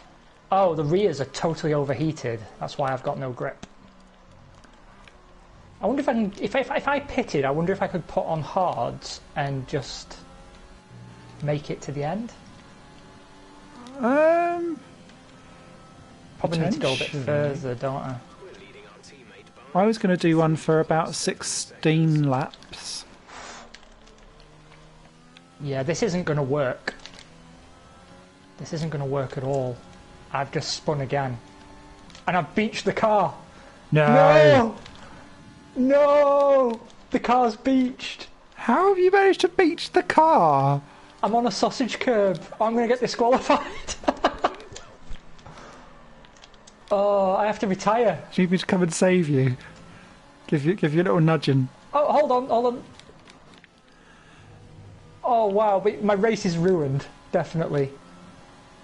Oh, the rears are totally overheated. That's why I've got no grip. I wonder if I can, if I pitted, I wonder if I could put on hards and just make it to the end. Probably need to go a bit further, don't I? I was going to do one for about 16 laps. Yeah, this isn't going to work. This isn't going to work at all. I've just spun again. And I've beached the car. No! No! The car's beached. How have you managed to beach the car? I'm on a sausage curb. I'm going to get disqualified. Oh, I have to retire. Do you need me to come and save you? Give you a little nudging. Oh, hold on. Oh, wow, but my race is ruined. Definitely.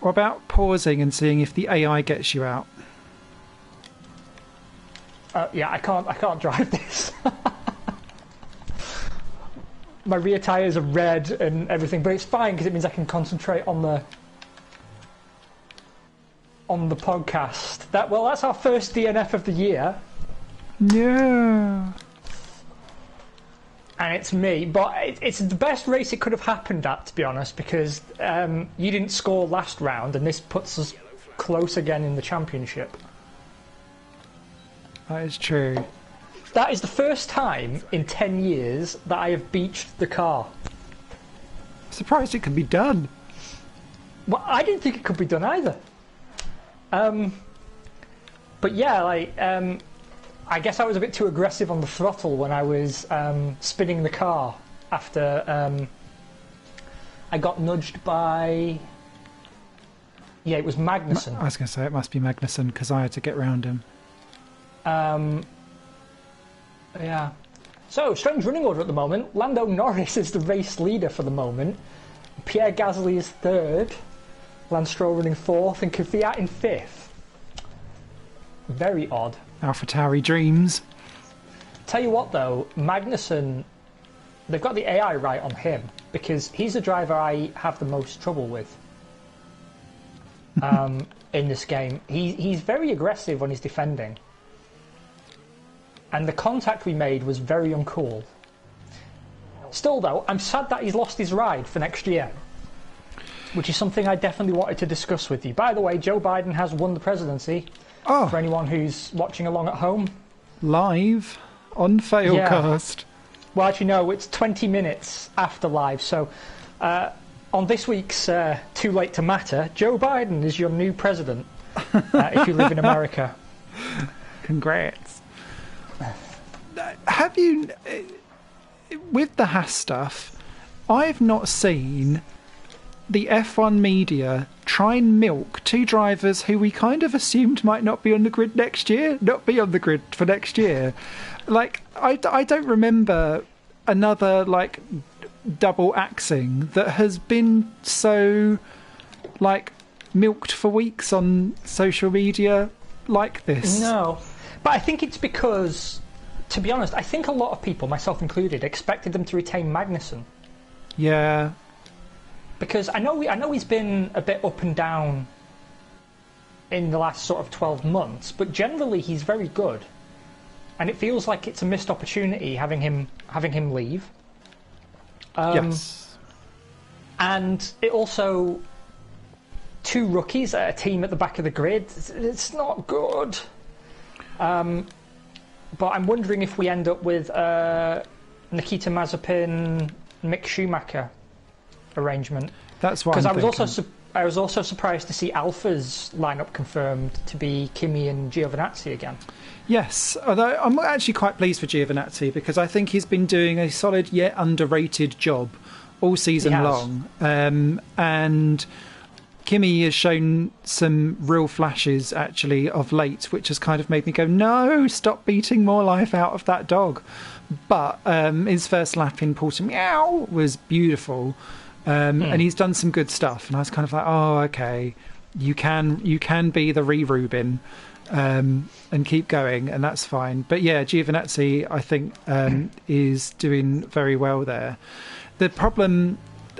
What about pausing and seeing if the AI gets you out? Yeah, I can't drive this. my rear tyres are red and everything, but it's fine because it means I can concentrate on the podcast. That's our first DNF of the year. Yeah. And it's me, but it's the best race it could have happened at, to be honest, because you didn't score last round, and this puts us close again in the championship. That is true. That is the first time in 10 years that I have beached the car. Surprised it can be done. Well, I didn't think it could be done either. But yeah, I guess I was a bit too aggressive on the throttle when I was spinning the car after I got nudged by... Yeah, it was Magnussen. I was going to say it must be Magnussen because I had to get round him. Yeah. So, strange running order at the moment. Lando Norris is the race leader for the moment. Pierre Gasly is third. Lance Stroll running fourth, and Kvyat in fifth. Very odd. AlphaTauri dreams. Tell you what though, Magnussen, they've got the AI right on him because he's the driver I have the most trouble with in this game. He's very aggressive when he's defending. And the contact we made was very uncool. Still though, I'm sad that he's lost his ride for next year, which is something I definitely wanted to discuss with you. By the way, Joe Biden has won the presidency. Oh. For anyone who's watching along at home. Live on Failcast. Yeah. Well, actually, no, it's 20 minutes after live. So, on this week's Too Late to Matter, Joe Biden is your new president if you live in America. Congrats. Have you... With the Haas stuff, I've not seen the F1 media try and milk two drivers who we kind of assumed might not be on the grid next year, not be on the grid for next year. Like, I don't remember another, like, double axing that has been so, like, milked for weeks on social media like this. No. But I think it's because, to be honest, I think a lot of people, myself included, expected them to retain Magnussen. Yeah. Because I know he's been a bit up and down in the last sort of 12 months, but generally he's very good. And it feels like it's a missed opportunity having him leave. Yes. And it also, two rookies at a team at the back of the grid, it's not good. But I'm wondering if we end up with Nikita Mazepin, Mick Schumacher arrangement. That's what because I was also surprised to see Alpha's lineup confirmed to be Kimi and Giovinazzi again. Yes, although I'm actually quite pleased for Giovinazzi because I think he's been doing a solid yet underrated job all season long, and Kimi has shown some real flashes actually of late, which has kind of made me go, no, stop beating more life out of that dog. But his first lap in Portimao was beautiful. And he's done some good stuff, and I was kind of like, oh, okay, you can be the Rubin and keep going, and that's fine. But yeah, Giovinazzi, I think, is doing very well there. The problem,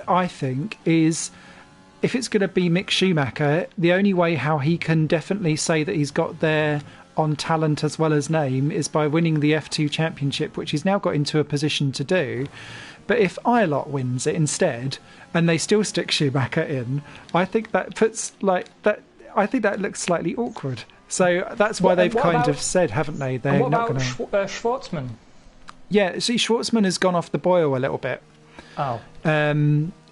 I think, is if it's going to be Mick Schumacher, the only way how he can definitely say that he's got there on talent as well as name is by winning the F2 championship, which he's now got into a position to do. But if Ilott wins it instead, and they still stick Schumacher in, I think that puts that looks slightly awkward. So that's why they've kind of said, haven't they? They're not going to. Schwartzman? Yeah, see, Schwartzman has gone off the boil a little bit. Oh.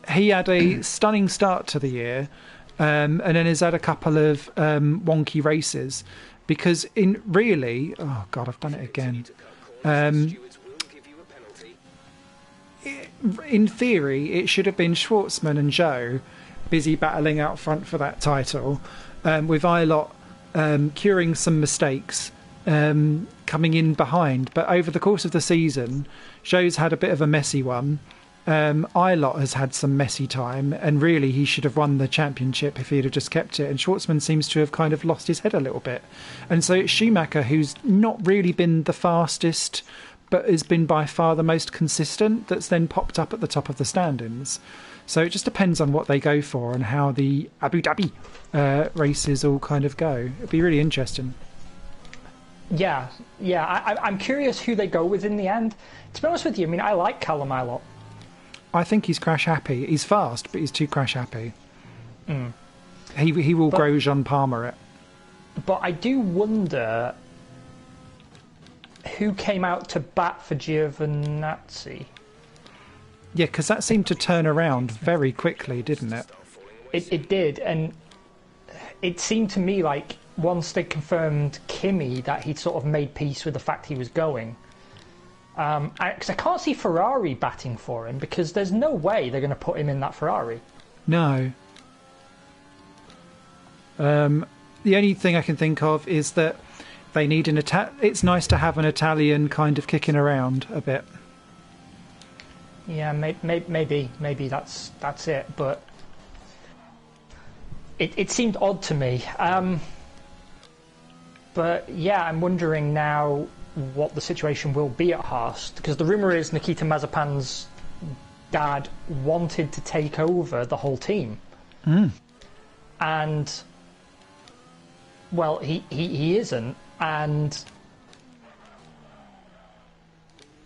He had a stunning start to the year, and then has had a couple of wonky races. Because oh God, I've done it again. In theory, it should have been Schwartzman and Zhou busy battling out front for that title, with Ilott curing some mistakes, coming in behind. But over the course of the season, Zhou's had a bit of a messy one. Ilott has had some messy time, and really he should have won the championship if he'd have just kept it. And Schwartzman seems to have kind of lost his head a little bit. And so it's Schumacher, who's not really been the fastest but has been by far the most consistent, that's then popped up at the top of the standings. So it just depends on what they go for and how the Abu Dhabi races all kind of go. It'd be really interesting. Yeah. I'm curious who they go with in the end. To be honest with you, I mean, I like Callum a lot. I think he's crash happy. He's fast, but he's too crash happy. He will grow Jean Palmer it. But I do wonder who came out to bat for Giovinazzi. Yeah, because that seemed to turn around very quickly, didn't it? It did, and it seemed to me like once they confirmed Kimi that he'd sort of made peace with the fact he was going. Because I can't see Ferrari batting for him, because there's no way they're going to put him in that Ferrari. No. The only thing I can think of is that they need an it's nice to have an Italian kind of kicking around a bit. Yeah, maybe that's it, but it seemed odd to me. But yeah, I'm wondering now what the situation will be at Haas, because the rumour is Nikita Mazepin's dad wanted to take over the whole team. And well, he isn't, and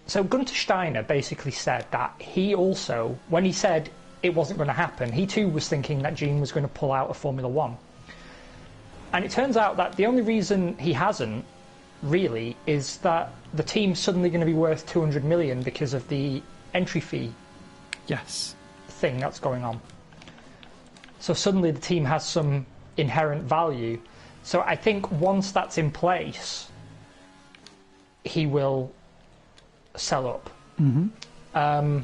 so Gunther Steiner basically said that he also, when he said it wasn't going to happen, he too was thinking that Gene was going to pull out of Formula One. And it turns out that the only reason he hasn't, really, is that the team's suddenly going to be worth 200 million because of the entry fee thing that's going on. So suddenly the team has some inherent value. So I think once that's in place, he will sell up. And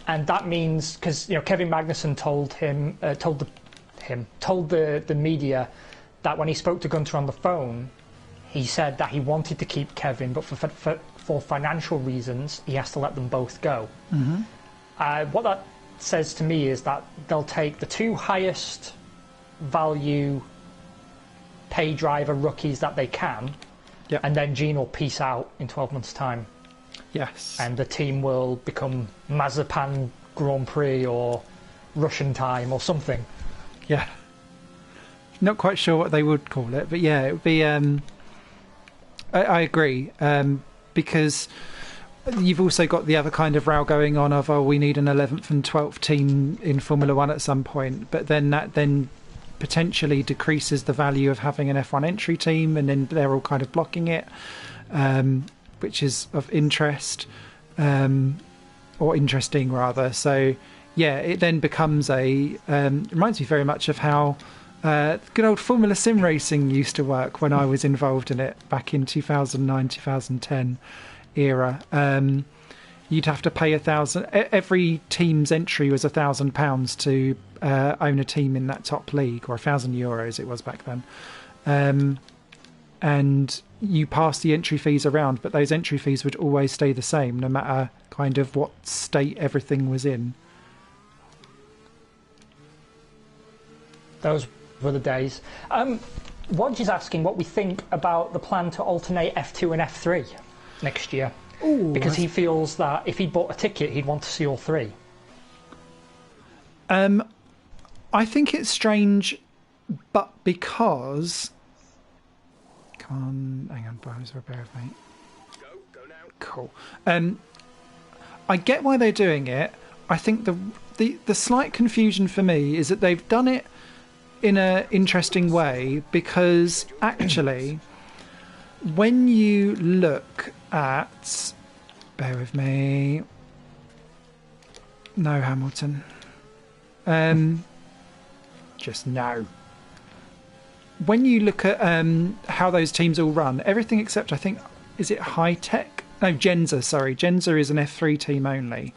that means, because Kevin Magnussen told the media that when he spoke to Gunter on the phone, he said that he wanted to keep Kevin, but for financial reasons, he has to let them both go. What that says to me is that they'll take the two highest value pay driver rookies that they can, and then Gene will peace out in 12 months' time. Yes. And the team will become Mazepin Grand Prix or Russian time or something. Yeah. Not quite sure what they would call it, but yeah, it would be... I agree, because you've also got the other kind of row going on of, we need an 11th and 12th team in Formula One at some point, but then that potentially decreases the value of having an F1 entry team, and then they're all kind of blocking it, which is of interest, or interesting rather. So yeah, it then becomes reminds me very much of how good old Formula Sim racing used to work when I was involved in it back in 2009, 2010 era. You'd have to pay every team's entry was £1,000 to own a team in that top league, or €1,000 it was back then. And you pass the entry fees around, but those entry fees would always stay the same no matter kind of what state everything was in. Those were the days. Wodge is asking what we think about the plan to alternate F2 and F3 next year. Ooh, because he feels that if he bought a ticket, he'd want to see all three. I think it's strange, but because... Come on, hang on, boys, bear with me. Go now. Cool. I get why they're doing it. I think the slight confusion for me is that they've done it in an interesting way, because actually, when you look at... Bear with me. No, Hamilton. Just no. When you look at how those teams all run, everything except, I think, is it High Tech? No, Genza, sorry. Genza is an F3 team only.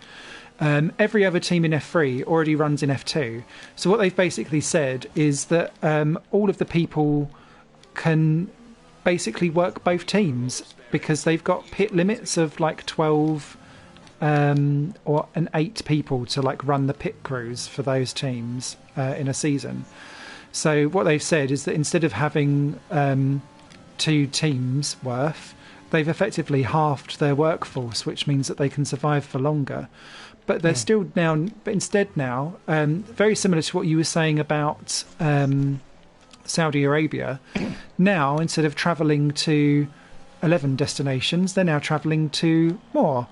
Every other team in F3 already runs in F2. So what they've basically said is that all of the people can basically work both teams, because they've got pit limits of like 12 or 8 people to like run the pit crews for those teams in a season. So what they've said is that instead of having 2 teams worth, they've effectively halved their workforce, which means that they can survive for longer. But they're still now, but instead now, very similar to what you were saying about Saudi Arabia, now instead of travelling to 11 destinations, they're now travelling to more.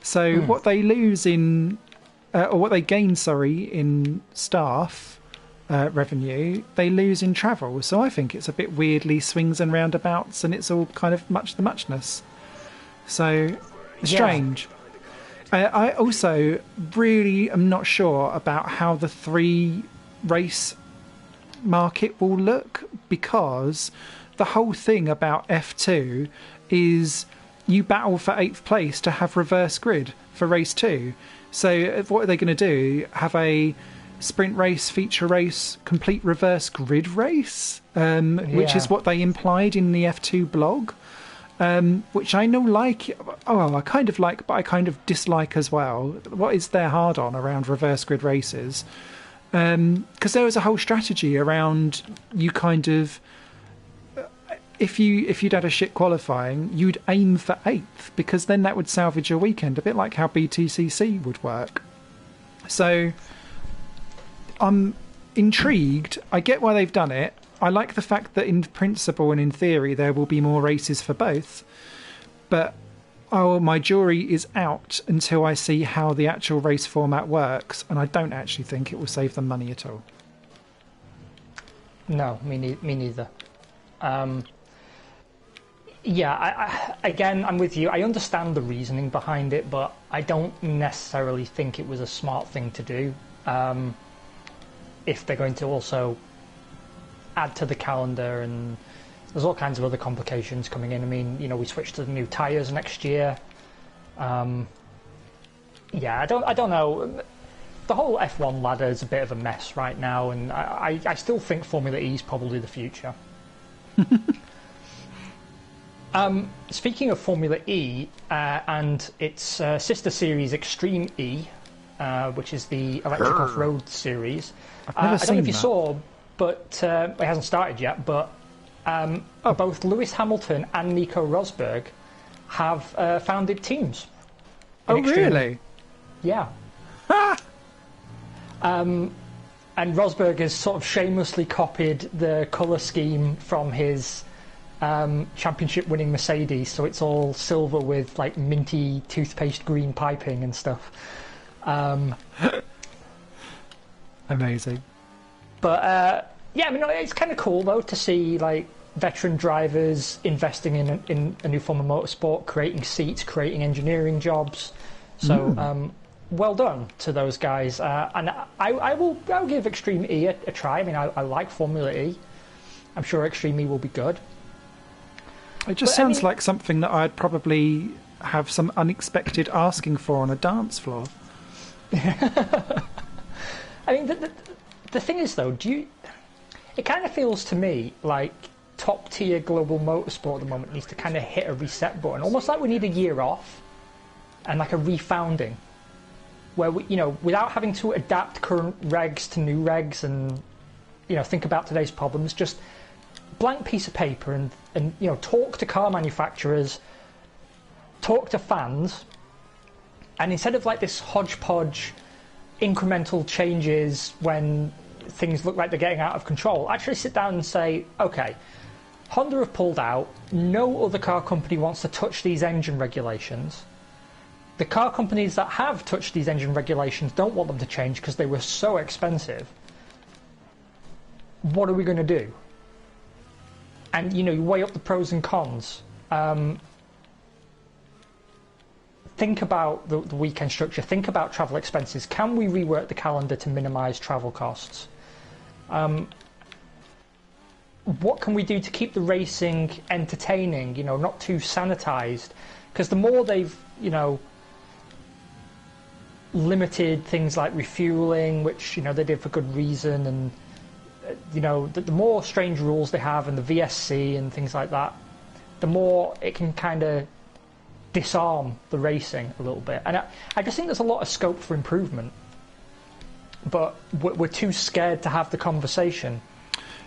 So what they lose in, or what they gain, in staff revenue, they lose in travel. So I think it's a bit weirdly swings and roundabouts, and it's all kind of much the muchness. So strange. I also really am not sure about how the 3 race market will look, because the whole thing about F2 is you battle for 8th place to have reverse grid for race 2. So what are they going to do? Have a sprint race, feature race, complete reverse grid race, which is what they implied in the F2 blog, which I know I kind of like, but I kind of dislike as well. What is their hard on around reverse grid races? Because there was a whole strategy around you kind of, if you'd had a shit qualifying, you'd aim for 8th, because then that would salvage your weekend, a bit like how BTCC would work. So I'm intrigued. I get why they've done it. I like the fact that in principle and in theory there will be more races for both, but my jury is out until I see how the actual race format works, and I don't actually think it will save them money at all. No, me neither. Again, I'm with you. I understand the reasoning behind it, but I don't necessarily think it was a smart thing to do. If they're going to also add to the calendar, and there's all kinds of other complications coming in. I mean, we switched to the new tyres next year. I don't know. The whole F1 ladder is a bit of a mess right now, and I still think Formula E is probably the future. Speaking of Formula E and its sister series Extreme E, which is the electric off-road series, I don't know if you saw, but it hasn't started yet, but both Lewis Hamilton and Nico Rosberg have founded teams. Oh, really? Yeah. And Rosberg has sort of shamelessly copied the colour scheme from his championship-winning Mercedes, so it's all silver with like minty toothpaste green piping and stuff. Amazing. But it's kind of cool though to see like veteran drivers investing in a new form of motorsport, creating seats, creating engineering jobs. So well done to those guys. And I'll give Extreme E a try. I mean, I like Formula E. I'm sure Extreme E will be good. It just sounds like something that I'd probably have some unexpected asking for on a dance floor. I mean, the thing is, though, it kind of feels to me like top-tier global motorsport at the moment needs to kind of hit a reset button, almost like we need a year off and like a refounding, where we, without having to adapt current regs to new regs and, think about today's problems, just blank piece of paper and talk to car manufacturers, talk to fans, and instead of like this hodgepodge incremental changes when things look like they're getting out of control, actually sit down and say, okay, Honda have pulled out, no other car company wants to touch these engine regulations. The car companies that have touched these engine regulations don't want them to change because they were so expensive. What are we going to do? And you weigh up the pros and cons. Think about the weekend structure. Think about travel expenses. Can we rework the calendar to minimise travel costs? What can we do to keep the racing entertaining? Not too sanitised. Because the more they've limited things like refueling, which they did for good reason, and the more strange rules they have, and the VSC and things like that, the more it can kind of disarm the racing a little bit. And I just think there's a lot of scope for improvement, but we're too scared to have the conversation.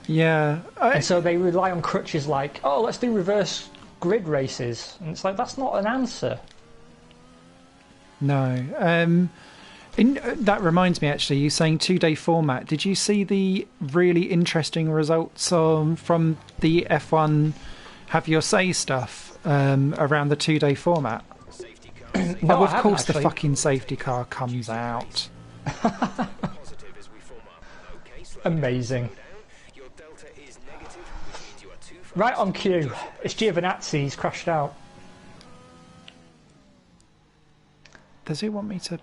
Yeah. And so they rely on crutches like, let's do reverse grid races, and it's like that's not an answer. No. That reminds me, actually, you saying 2-day format. Did you see the really interesting results from the F1 Have Your Say stuff around the 2-day format? No, of course actually. The fucking safety car comes out. Amazing. Right on cue. It's Giovinazzi. He's crashed out. Does he want me to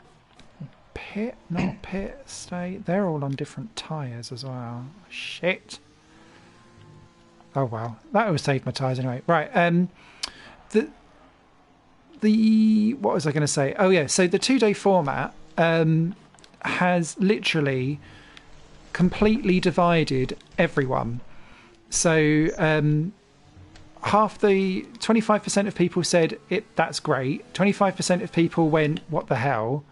pit? Not pit, stay? They're all on different tyres as well. Shit. Oh well, that will save my tyres anyway. Right, the what was I going to say? Oh yeah, so the 2-day format has literally completely divided everyone. So half the 25% of people said that's great. 25% of people went, what the hell?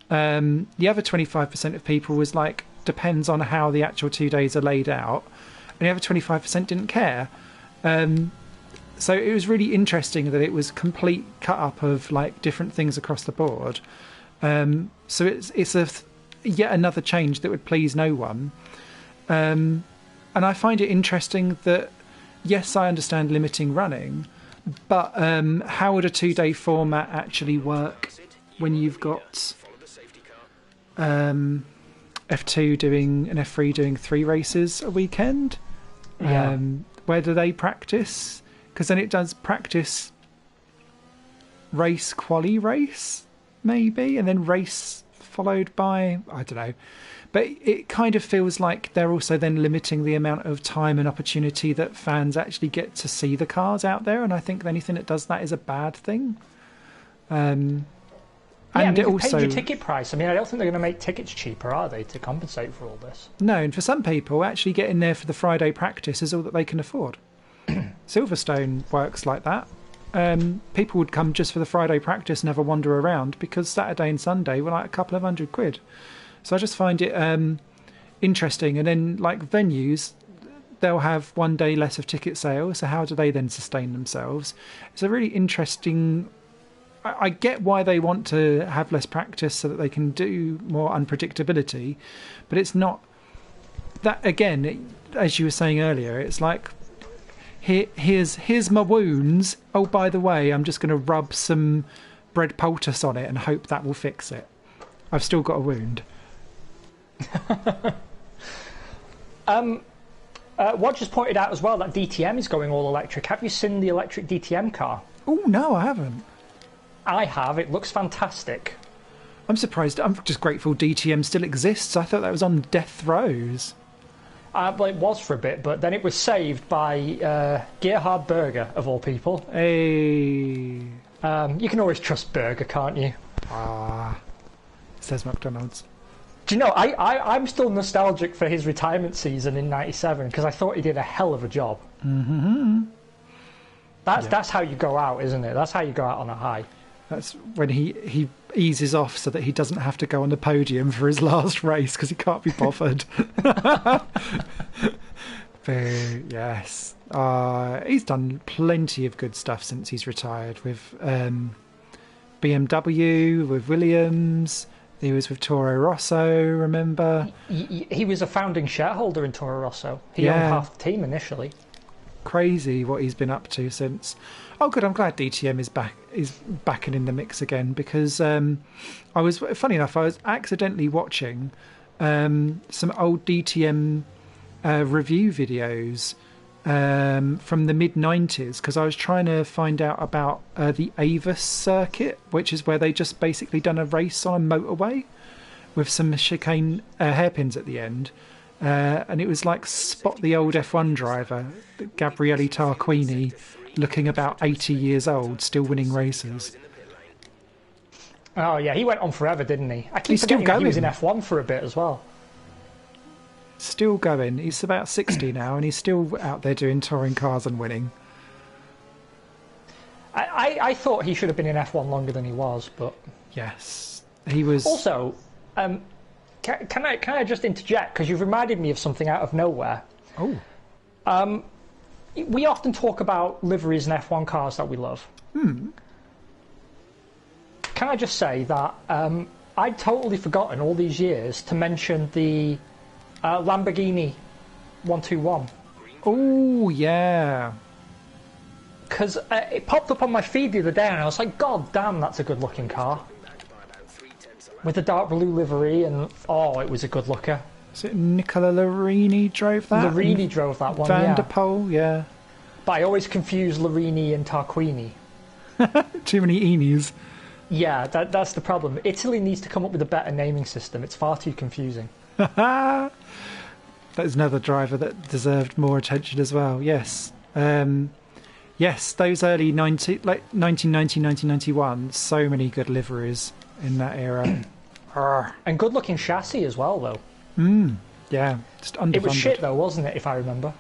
The other 25% of people was like, depends on how the actual 2 days are laid out. And the other 25% didn't care. So it was really interesting that it was complete cut up of like different things across the board. So it's yet another change that would please no one. And I find it interesting that, yes, I understand limiting running, but how would a 2-day format actually work when you've got F2 doing and F3 doing 3 races a weekend? Yeah. Where do they practice? Because then it does practice race, quali race, maybe, and then race followed by, I don't know. But it kind of feels like they're also then limiting the amount of time and opportunity that fans actually get to see the cars out there. And I think anything that does that is a bad thing. And I mean, it also, paid your ticket price. I mean, I don't think they're going to make tickets cheaper, are they, to compensate for all this? No, and for some people, actually getting there for the Friday practice is all that they can afford. Silverstone works like that. People would come just for the Friday practice and have a wander around because Saturday and Sunday were like a couple of £100. So I just find it interesting. And then, like venues, they'll have 1 day less of ticket sales. So how do they then sustain themselves? It's a really interesting. I get why they want to have less practice so that they can do more unpredictability, but it's not that. Again, as you were saying earlier, it's like here's my wounds. Oh, by the way, I'm just going to rub some bread poultice on it and hope that will fix it. I've still got a wound. What just pointed out as well that DTM is going all electric. Have you seen the electric DTM car? Oh no, I haven't. I have. It looks fantastic. I'm surprised. I'm just grateful DTM still exists. I thought that was on death throes. Well, it was for a bit, but then it was saved by Gerhard Berger, of all people. Hey. You can always trust Berger, can't you? Says McDonald's. Do you know, I'm still nostalgic for his retirement season in '97 because I thought he did a hell of a job. Mm-hmm. That's how you go out, isn't it? That's how you go out on a high. That's when he eases off so that he doesn't have to go on the podium for his last race because he can't be bothered. Yes. He's done plenty of good stuff since he's retired with BMW, with Williams. He was with Toro Rosso, remember? He was a founding shareholder in Toro Rosso. He owned half the team initially. Crazy what he's been up to since. Oh, good. I'm glad DTM is back and in the mix again because I was funny enough. I was accidentally watching some old DTM review videos from the mid '90s because I was trying to find out about the Avis circuit, which is where they just basically done a race on a motorway with some chicane hairpins at the end. And it was like spot the old F1 driver, Gabriele Tarquini, looking about 80 years old, still winning races. Oh yeah, he went on forever, didn't he? I keep He's still forgetting going. He was in F1 for a bit as well. Still going. He's about 60 now, and he's still out there doing touring cars and winning. I thought he should have been in F1 longer than he was, but yes, he was. Also, can I just interject because you've reminded me of something out of nowhere. Oh. we often talk about liveries and F1 cars that we love. Can I just say that I'd totally forgotten all these years to mention the Lamborghini 121. Oh, yeah. Because it popped up on my feed the other day and I was like, God damn, that's a good looking car. With the dark blue livery and, it was a good looker. Is it Nicola Larini drove that? Larini drove that one, Van yeah. der Poel, yeah. But I always confuse Larini and Tarquini. Too many Eenies. Yeah, that's the problem. Italy needs to come up with a better naming system. It's far too confusing. That is another driver that deserved more attention as well. Yes. Yes, those early 1990, 1991, so many good liveries in that era. And good looking chassis as well, though. Yeah, just underfunded. It was shit, though, wasn't it, if I remember?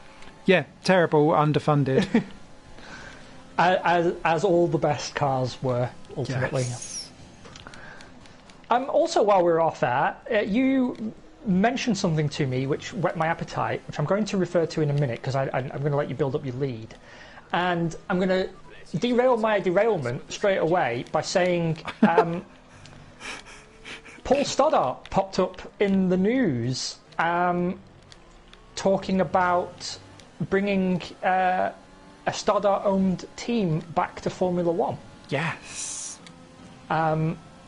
Yeah, terrible, underfunded. As all the best cars were, ultimately. Yes. Also, while we're off air, you mentioned something to me which whet my appetite, which I'm going to refer to in a minute because I'm going to let you build up your lead. And I'm going to derail my derailment straight away by saying Paul Stoddart popped up in the news talking about bringing a Stoddart-owned team back to Formula One. Yes.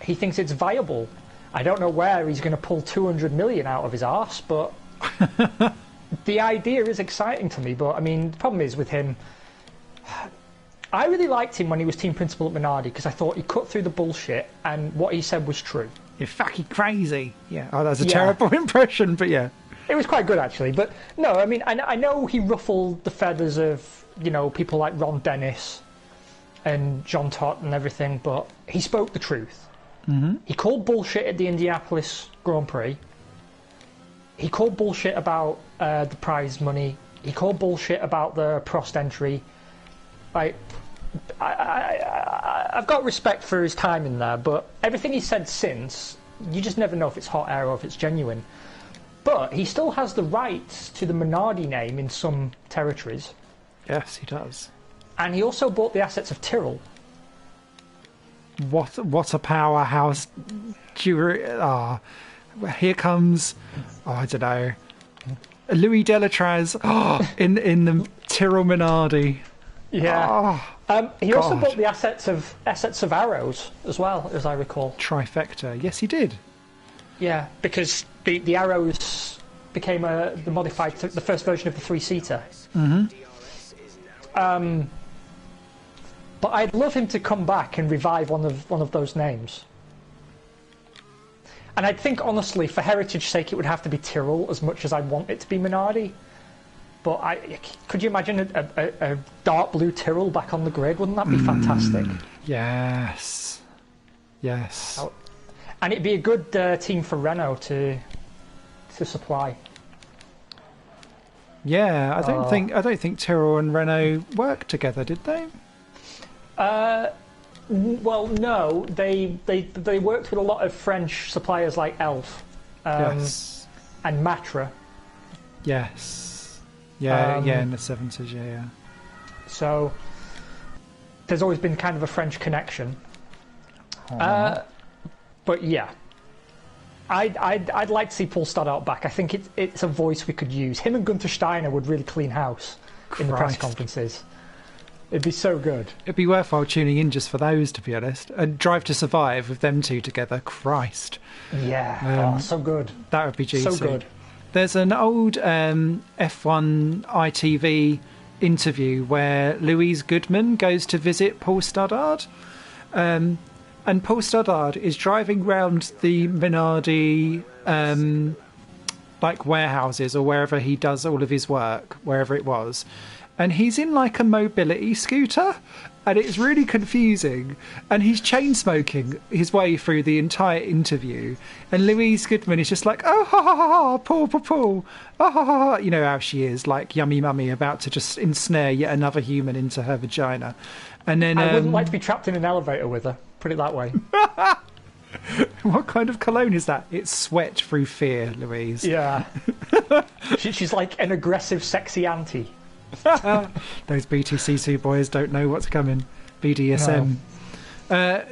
He thinks it's viable. I don't know where he's going to pull 200 million out of his arse, but the idea is exciting to me. But I mean, the problem is with him, I really liked him when he was team principal at Minardi because I thought he cut through the bullshit and what he said was true. You're fucking crazy. Yeah. Oh, that's a terrible impression, but yeah. It was quite good, actually. But no, I mean, I know he ruffled the feathers of, people like Ron Dennis and John Tott and everything, but he spoke the truth. Mm-hmm. He called bullshit at the Indianapolis Grand Prix. He called bullshit about the prize money. He called bullshit about the Prost entry. I've got respect for his time in there, but everything he's said since, you just never know if it's hot air or if it's genuine. But he still has the rights to the Minardi name in some territories. Yes, he does. And he also bought the assets of Tyrrell. What a powerhouse. Here comes, I don't know, Louis Delatraz in the Tyrrell Minardi. Yeah. He also bought the assets of Arrows as well, as I recall. Trifecta. Yes, he did. Yeah, because the Arrows became the first version of the three-seater. Mm-hmm. But I'd love him to come back and revive one of those names. And I think, honestly, for heritage sake, it would have to be Tyrrell as much as I want it to be Minardi. But could you imagine a dark blue Tyrrell back on the grid? Wouldn't that be fantastic? Yes. Yes. And it'd be a good team for Renault to supply. Yeah, I don't think Tyrrell and Renault worked together, did they? Well, no. They worked with a lot of French suppliers like Elf, yes, and Matra. Yes. Yeah, in the 70s, yeah. So there's always been kind of a French connection. But yeah, I'd like to see Paul Stoddart back. I think it's a voice we could use. Him and Gunther Steiner would really clean house in the press conferences. It'd be so good. It'd be worthwhile tuning in just for those, to be honest. And Drive to Survive with them two together. Christ. Yeah. So good. That would be juicy. So good. There's an old F1 ITV interview where Louise Goodman goes to visit Paul Stoddart. And Paul Stoddart is driving round the Minardi warehouses or wherever he does all of his work, wherever it was. And he's in like a mobility scooter, and it's really confusing. And he's chain smoking his way through the entire interview. And Louise Goodman is just like, oh, ha, ha, ha, ha, Paul, oh, ha, ha, ha. You know how she is, like yummy mummy, about to just ensnare yet another human into her vagina. And then I wouldn't like to be trapped in an elevator with her, put it that way. What kind of cologne is that? It's sweat through fear, Louise. Yeah. She's like an aggressive, sexy auntie. Those BTC2 boys don't know what's coming. BDSM. No.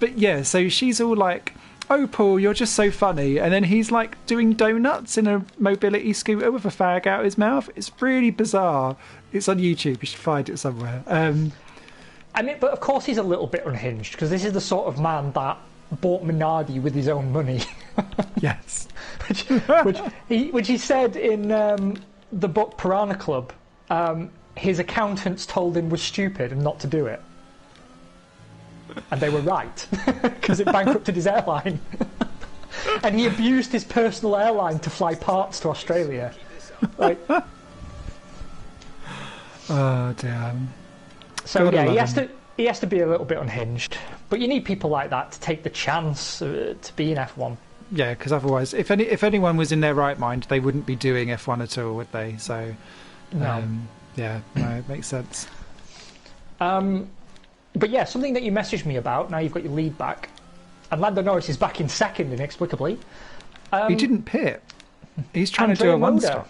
But yeah, so she's all like, "Oh, Paul, you're just so funny," and then he's like doing donuts in a mobility scooter with a fag out his mouth. It's really bizarre. It's on YouTube. You should find it somewhere. I mean, but of course he's a little bit unhinged, because this is the sort of man that bought Minardi with his own money. Yes. which he said in the book Piranha Club. His accountants told him was stupid and not to do it. And they were right, because it bankrupted his airline. And he abused his personal airline to fly parts to Australia. Like, oh, damn. so yeah, he has to be a little bit unhinged. But you need people like that to take the chance to be in F1. Yeah, because otherwise, if anyone was in their right mind, they wouldn't be doing F1 at all, would they? So, No. yeah, no, it makes sense. But yeah, something that you messaged me about, now you've got your lead back, and Lando Norris is back in second inexplicably. He didn't pit. He's trying to do a one-stop.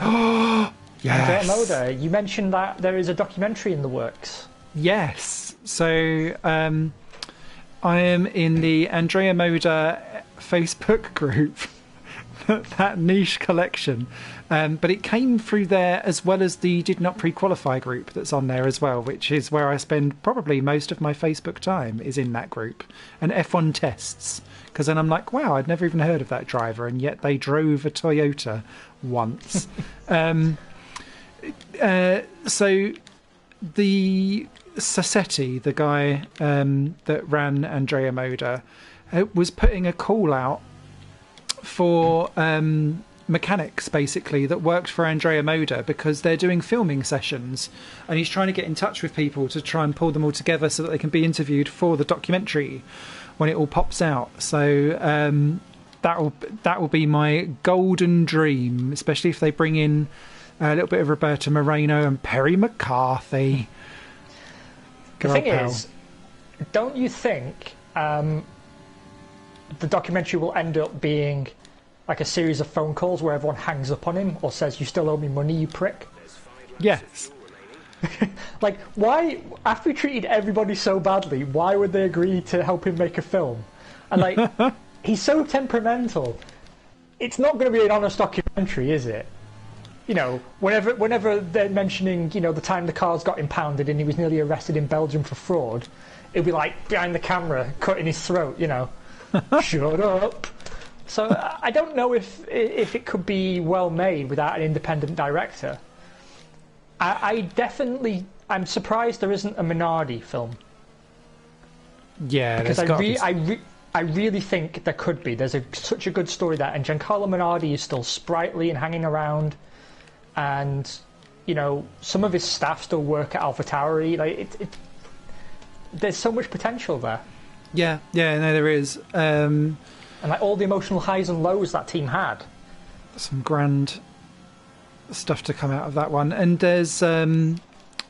Oh, yes. Andrea Moda, you mentioned that there is a documentary in the works. Yes. So I am in the Andrea Moda Facebook group, that niche collection. But it came through there as well as the Did Not Pre-Qualify group that's on there as well, which is where I spend probably most of my Facebook time, is in that group. And F1 tests. Because then I'm like, wow, I'd never even heard of that driver, and yet they drove a Toyota once. So the Sassetti, the guy that ran Andrea Moda, was putting a call out for mechanics, basically, that worked for Andrea Moda, because they're doing filming sessions, and he's trying to get in touch with people to try and pull them all together so that they can be interviewed for the documentary when it all pops out. So that will be my golden dream, especially if they bring in a little bit of Roberto Moreno and Perry McCarthy. The thing is, don't you think the documentary will end up being like a series of phone calls where everyone hangs up on him or says, "You still owe me money, you prick"? Yes. Like, why, after we treated everybody so badly, why would they agree to help him make a film? And like, he's so temperamental. It's not going to be an honest documentary, is it? You know, whenever they're mentioning, you know, the time the cars got impounded and he was nearly arrested in Belgium for fraud, it'll be like behind the camera, cutting his throat, you know. Shut up. So I don't know if it could be well made without an independent director. I'm surprised there isn't a Minardi film. Yeah, because I really think there could be. There's such a good story there, and Giancarlo Minardi is still sprightly and hanging around, and you know, some of his staff still work at AlphaTauri. Like there's so much potential there. Yeah, no, there is. And like all the emotional highs and lows that team had. Some grand stuff to come out of that one. And there's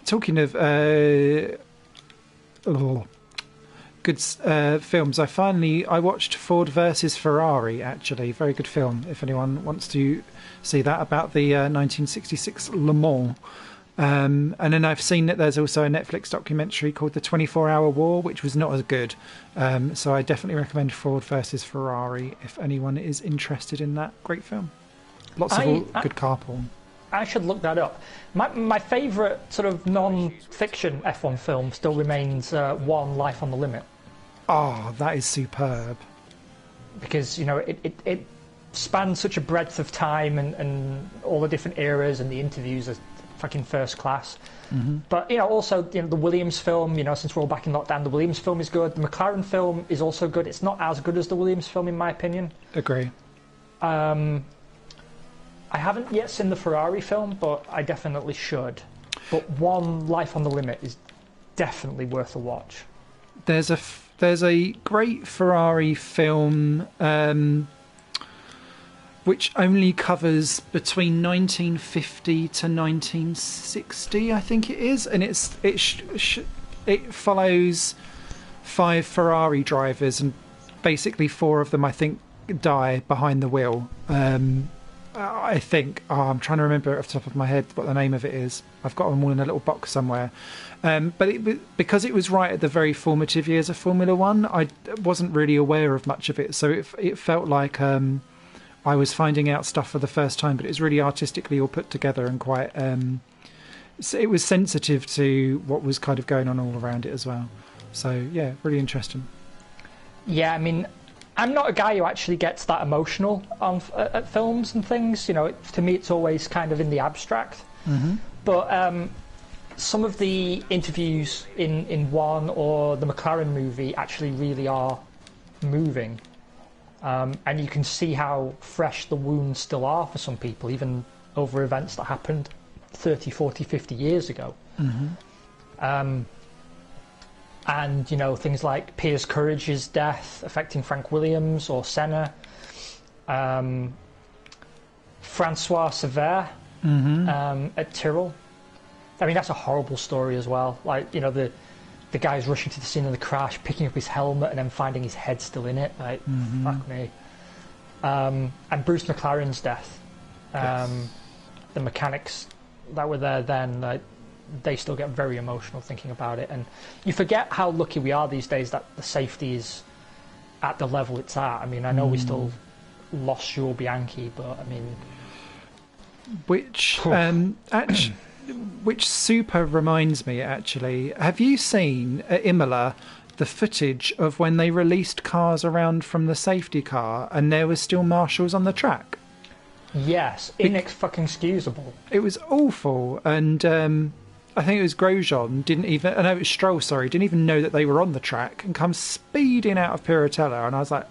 talking of good films. I watched Ford versus Ferrari. Actually, very good film. If anyone wants to see that, about the 1966 Le Mans. And then I've seen that there's also a Netflix documentary called The 24-Hour War, which was not as good. So I definitely recommend Ford versus Ferrari if anyone is interested in that great film. Lots of good car porn. I should look that up. My favourite sort of non-fiction F1 film still remains One, Life on the Limit. Oh, that is superb. Because, you know, it spans such a breadth of time and all the different eras, and the interviews are fucking first class. Mm-hmm. But, you know, also, you know, the Williams film, you know, since we're all back in lockdown, the Williams film is good. The McLaren film is also good. It's not as good as the Williams film, in my opinion. Agree. I haven't yet seen the Ferrari film, but I definitely should. But One, Life on the Limit is definitely worth a watch. There's a great Ferrari film which only covers between 1950 to 1960, I think it is, and it follows 5 Ferrari drivers, and basically 4 of them, I think, die behind the wheel. I think I'm trying to remember off the top of my head what the name of it is. I've got them all in a little box somewhere. But because it was right at the very formative years of Formula One, I wasn't really aware of much of it. So it felt like I was finding out stuff for the first time. But it was really artistically all put together and quite. So it was sensitive to what was kind of going on all around it as well. So yeah, really interesting. Yeah, I mean, I'm not a guy who actually gets that emotional at films and things. You know, to me, it's always kind of in the abstract. Mm-hmm. But some of the interviews in One or the McLaren movie actually really are moving. And you can see how fresh the wounds still are for some people, even over events that happened 30, 40, 50 years ago. Mm-hmm. And, you know, things like Piers Courage's death affecting Frank Williams or Senna. Francois Sever at Tyrrell. I mean, that's a horrible story as well. Like, you know, the guy's rushing to the scene of the crash, picking up his helmet and then finding his head still in it. Like, fuck me. And Bruce McLaren's death. Yes. The mechanics that were there then, like, they still get very emotional thinking about it, and you forget how lucky we are these days that the safety is at the level it's at. I mean, I know we still lost Jules Bianchi, but I mean, which super reminds me, actually, have you seen at Imola the footage of when they released cars around from the safety car and there was still marshals on the track? Yes, fucking excusable. It was awful, and I think it was Grosjean it was Stroll, sorry, didn't even know that they were on the track and come speeding out of Piratella, and I was like,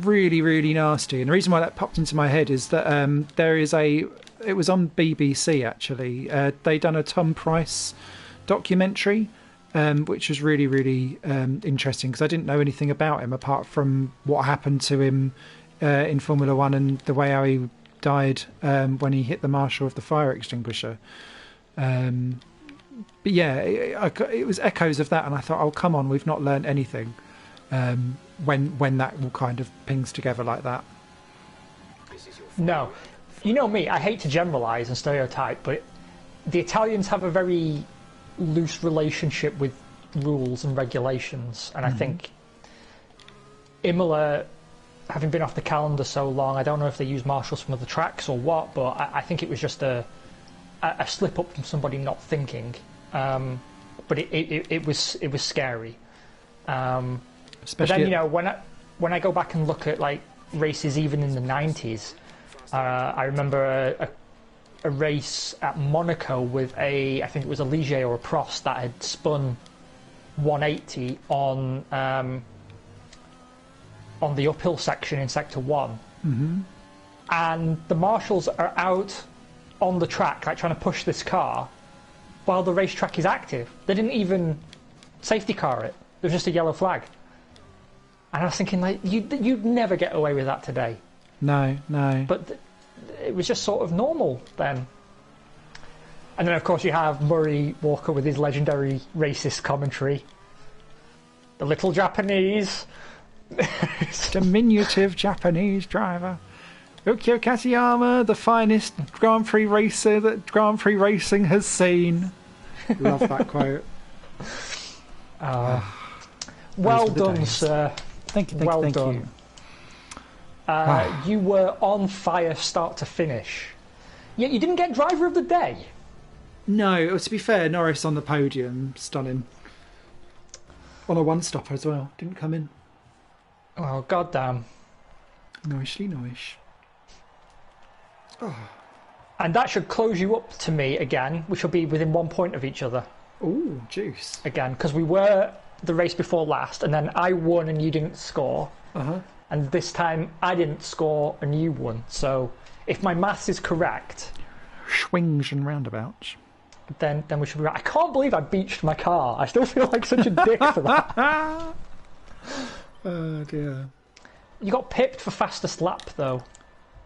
really, really nasty. And the reason why that popped into my head is that it was on BBC actually. They done a Tom Price documentary, which was really, really interesting because I didn't know anything about him apart from what happened to him in Formula One and the way how he died when he hit the marshal of the fire extinguisher. But yeah, it was echoes of that, and I thought, oh, come on, we've not learned anything when that all kind of pings together like that. No. You know me, I hate to generalise and stereotype, but the Italians have a very loose relationship with rules and regulations, and I think Imola, having been off the calendar so long, I don't know if they use marshals from other tracks or what, but I think it was just a slip up from somebody not thinking. But it was scary. But then, you know, when I go back and look at like races even in the 90s, I remember a race at Monaco with I think it was a Ligier or a Prost that had spun 180 on the uphill section in Sector 1. And the marshals are out on the track, like trying to push this car, while the racetrack is active. They didn't even safety car it. There was just a yellow flag. And I was thinking, like, you'd never get away with that today. No. But it was just sort of normal then. And then, of course, you have Murray Walker with his legendary racist commentary. The little Japanese... diminutive Japanese driver Ukyo Katayama, the finest Grand Prix racer that Grand Prix racing has seen. Love that quote. Well done, sir. Thank you. Well thank done. You. You were on fire start to finish, yet you didn't get driver of the day. No, to be fair, Norris on the podium, stunning. On a one-stopper as well, didn't come in. Oh, goddamn. Noish. Oh. And that should close you up to me again, which will be within 1 point of each other. Ooh, juice. Again, because we were the race before last, and then I won and you didn't score. And this time I didn't score and you won. So if my maths is correct... Swings and roundabouts. Then we should be right. I can't believe I beached my car. I still feel like such a dick for that. Oh, dear. You got pipped for fastest lap, though.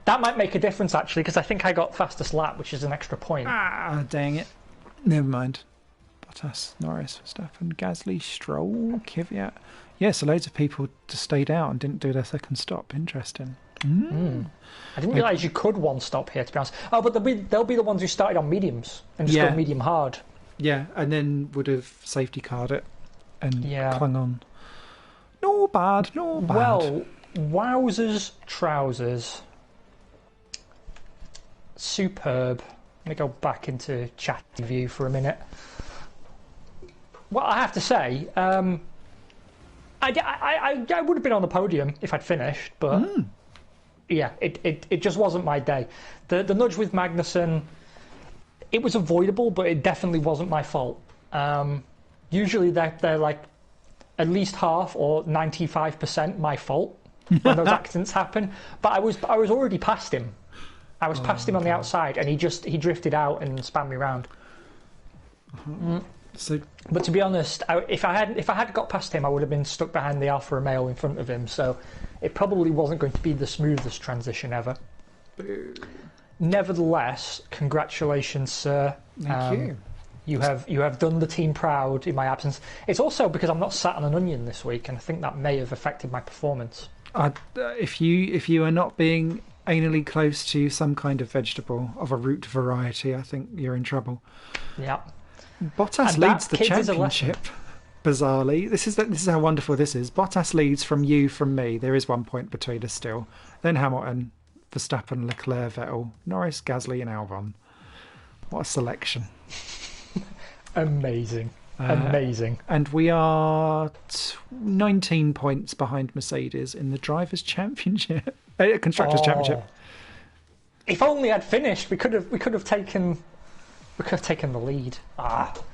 That might make a difference, actually, because I think I got fastest lap, which is an extra point. Ah, dang it. Never mind. Bottas, Norris, Verstappen, Gasly, Stroll, Kvyat. Yeah, so loads of people just stayed out and didn't do their second stop. Interesting. I didn't realise you could one stop here, to be honest. Oh, but they'll be the ones who started on mediums and just go medium hard. Yeah, and then would have safety card it and clung on. No bad. Well, wowzers, trousers. Superb. Let me go back into chat view for a minute. Well, I have to say, I would have been on the podium if I'd finished, but yeah, it just wasn't my day. The nudge with Magnussen, it was avoidable, but it definitely wasn't my fault. Usually they're like at least half or 95% my fault when those accidents happen. But I was already past him. I was past him on the outside, and he drifted out and spun me around. But to be honest, if I had got past him, I would have been stuck behind the Alfa Romeo in front of him. So it probably wasn't going to be the smoothest transition ever. Nevertheless, congratulations, sir. Thank you. You have done the team proud in my absence. It's also because I'm not sat on an onion this week, and I think that may have affected my performance. If you are not being anally close to some kind of vegetable of a root variety, I think you're in trouble. Yeah. Bottas leads the championship. Bizarrely, this is how wonderful this is. Bottas leads from me. There is 1 point between us still. Then Hamilton, Verstappen, Leclerc, Vettel, Norris, Gasly, and Albon. What a selection! Amazing. Amazing. And we are 19 points behind Mercedes in the Drivers' Championship, Constructors' Championship. If only I'd finished, we could have taken the lead.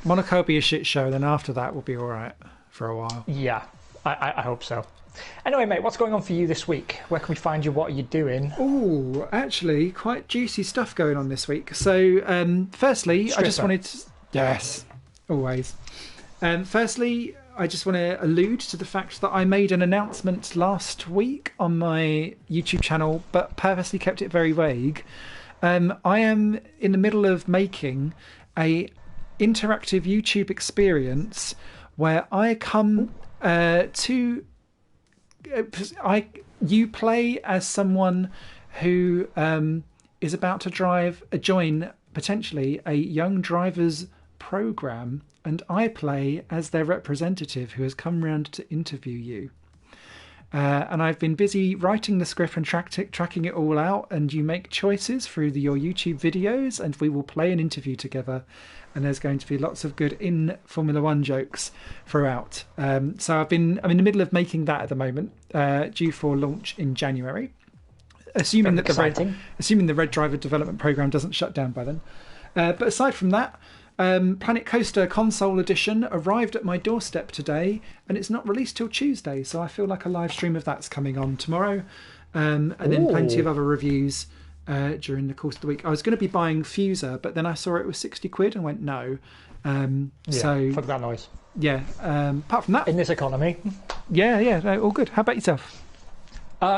Monaco will be a shit show. Then after that, we'll be all right for a while. Yeah, I hope so. Anyway, mate, what's going on for you this week? Where can we find you? What are you doing? Oh, actually, quite juicy stuff going on this week. So, firstly, Stripper. I just wanted to... Yes, always. Firstly, I just want to allude to the fact that I made an announcement last week on my YouTube channel, but purposely kept it very vague. I am in the middle of making a interactive YouTube experience where I come you play as someone who is about to join potentially a young drivers program, and I play as their representative who has come round to interview you. And I've been busy writing the script and tracking it all out, and you make choices through your YouTube videos, and we will play an interview together, and there's going to be lots of good in Formula One jokes throughout. So I'm in the middle of making that at the moment, due for launch in January, assuming the Red Driver development program doesn't shut down by then. But aside from that, Planet Coaster Console Edition arrived at my doorstep today, and it's not released till Tuesday, so I feel like a live stream of that's coming on tomorrow, and then plenty of other reviews during the course of the week. I was going to be buying Fuser, but then I saw it was 60 quid and went no. So fuck that noise. Yeah. Apart from that, in this economy, no, all good. How about yourself?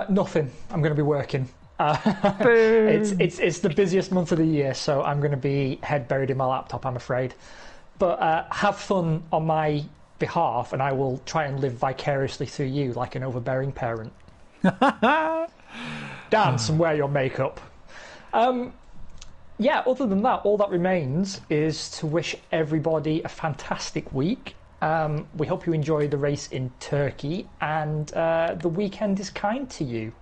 Nothing. I'm going to be working. It's the busiest month of the year, so I'm going to be head buried in my laptop, I'm afraid. But have fun on my behalf, and I will try and live vicariously through you like an overbearing parent. Dance and wear your makeup. Other than that, all that remains is to wish everybody a fantastic week. We hope you enjoy the race in Turkey, and the weekend is kind to you.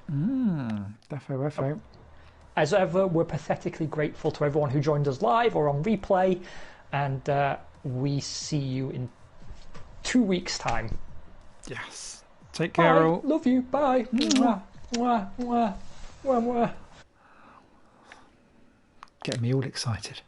Defo. As ever, we're pathetically grateful to everyone who joined us live or on replay, and we see you in 2 weeks' time. Yes. Take care, all. Love you. Bye. Mwah, mwah, mwah, mwah, mwah. Getting me all excited.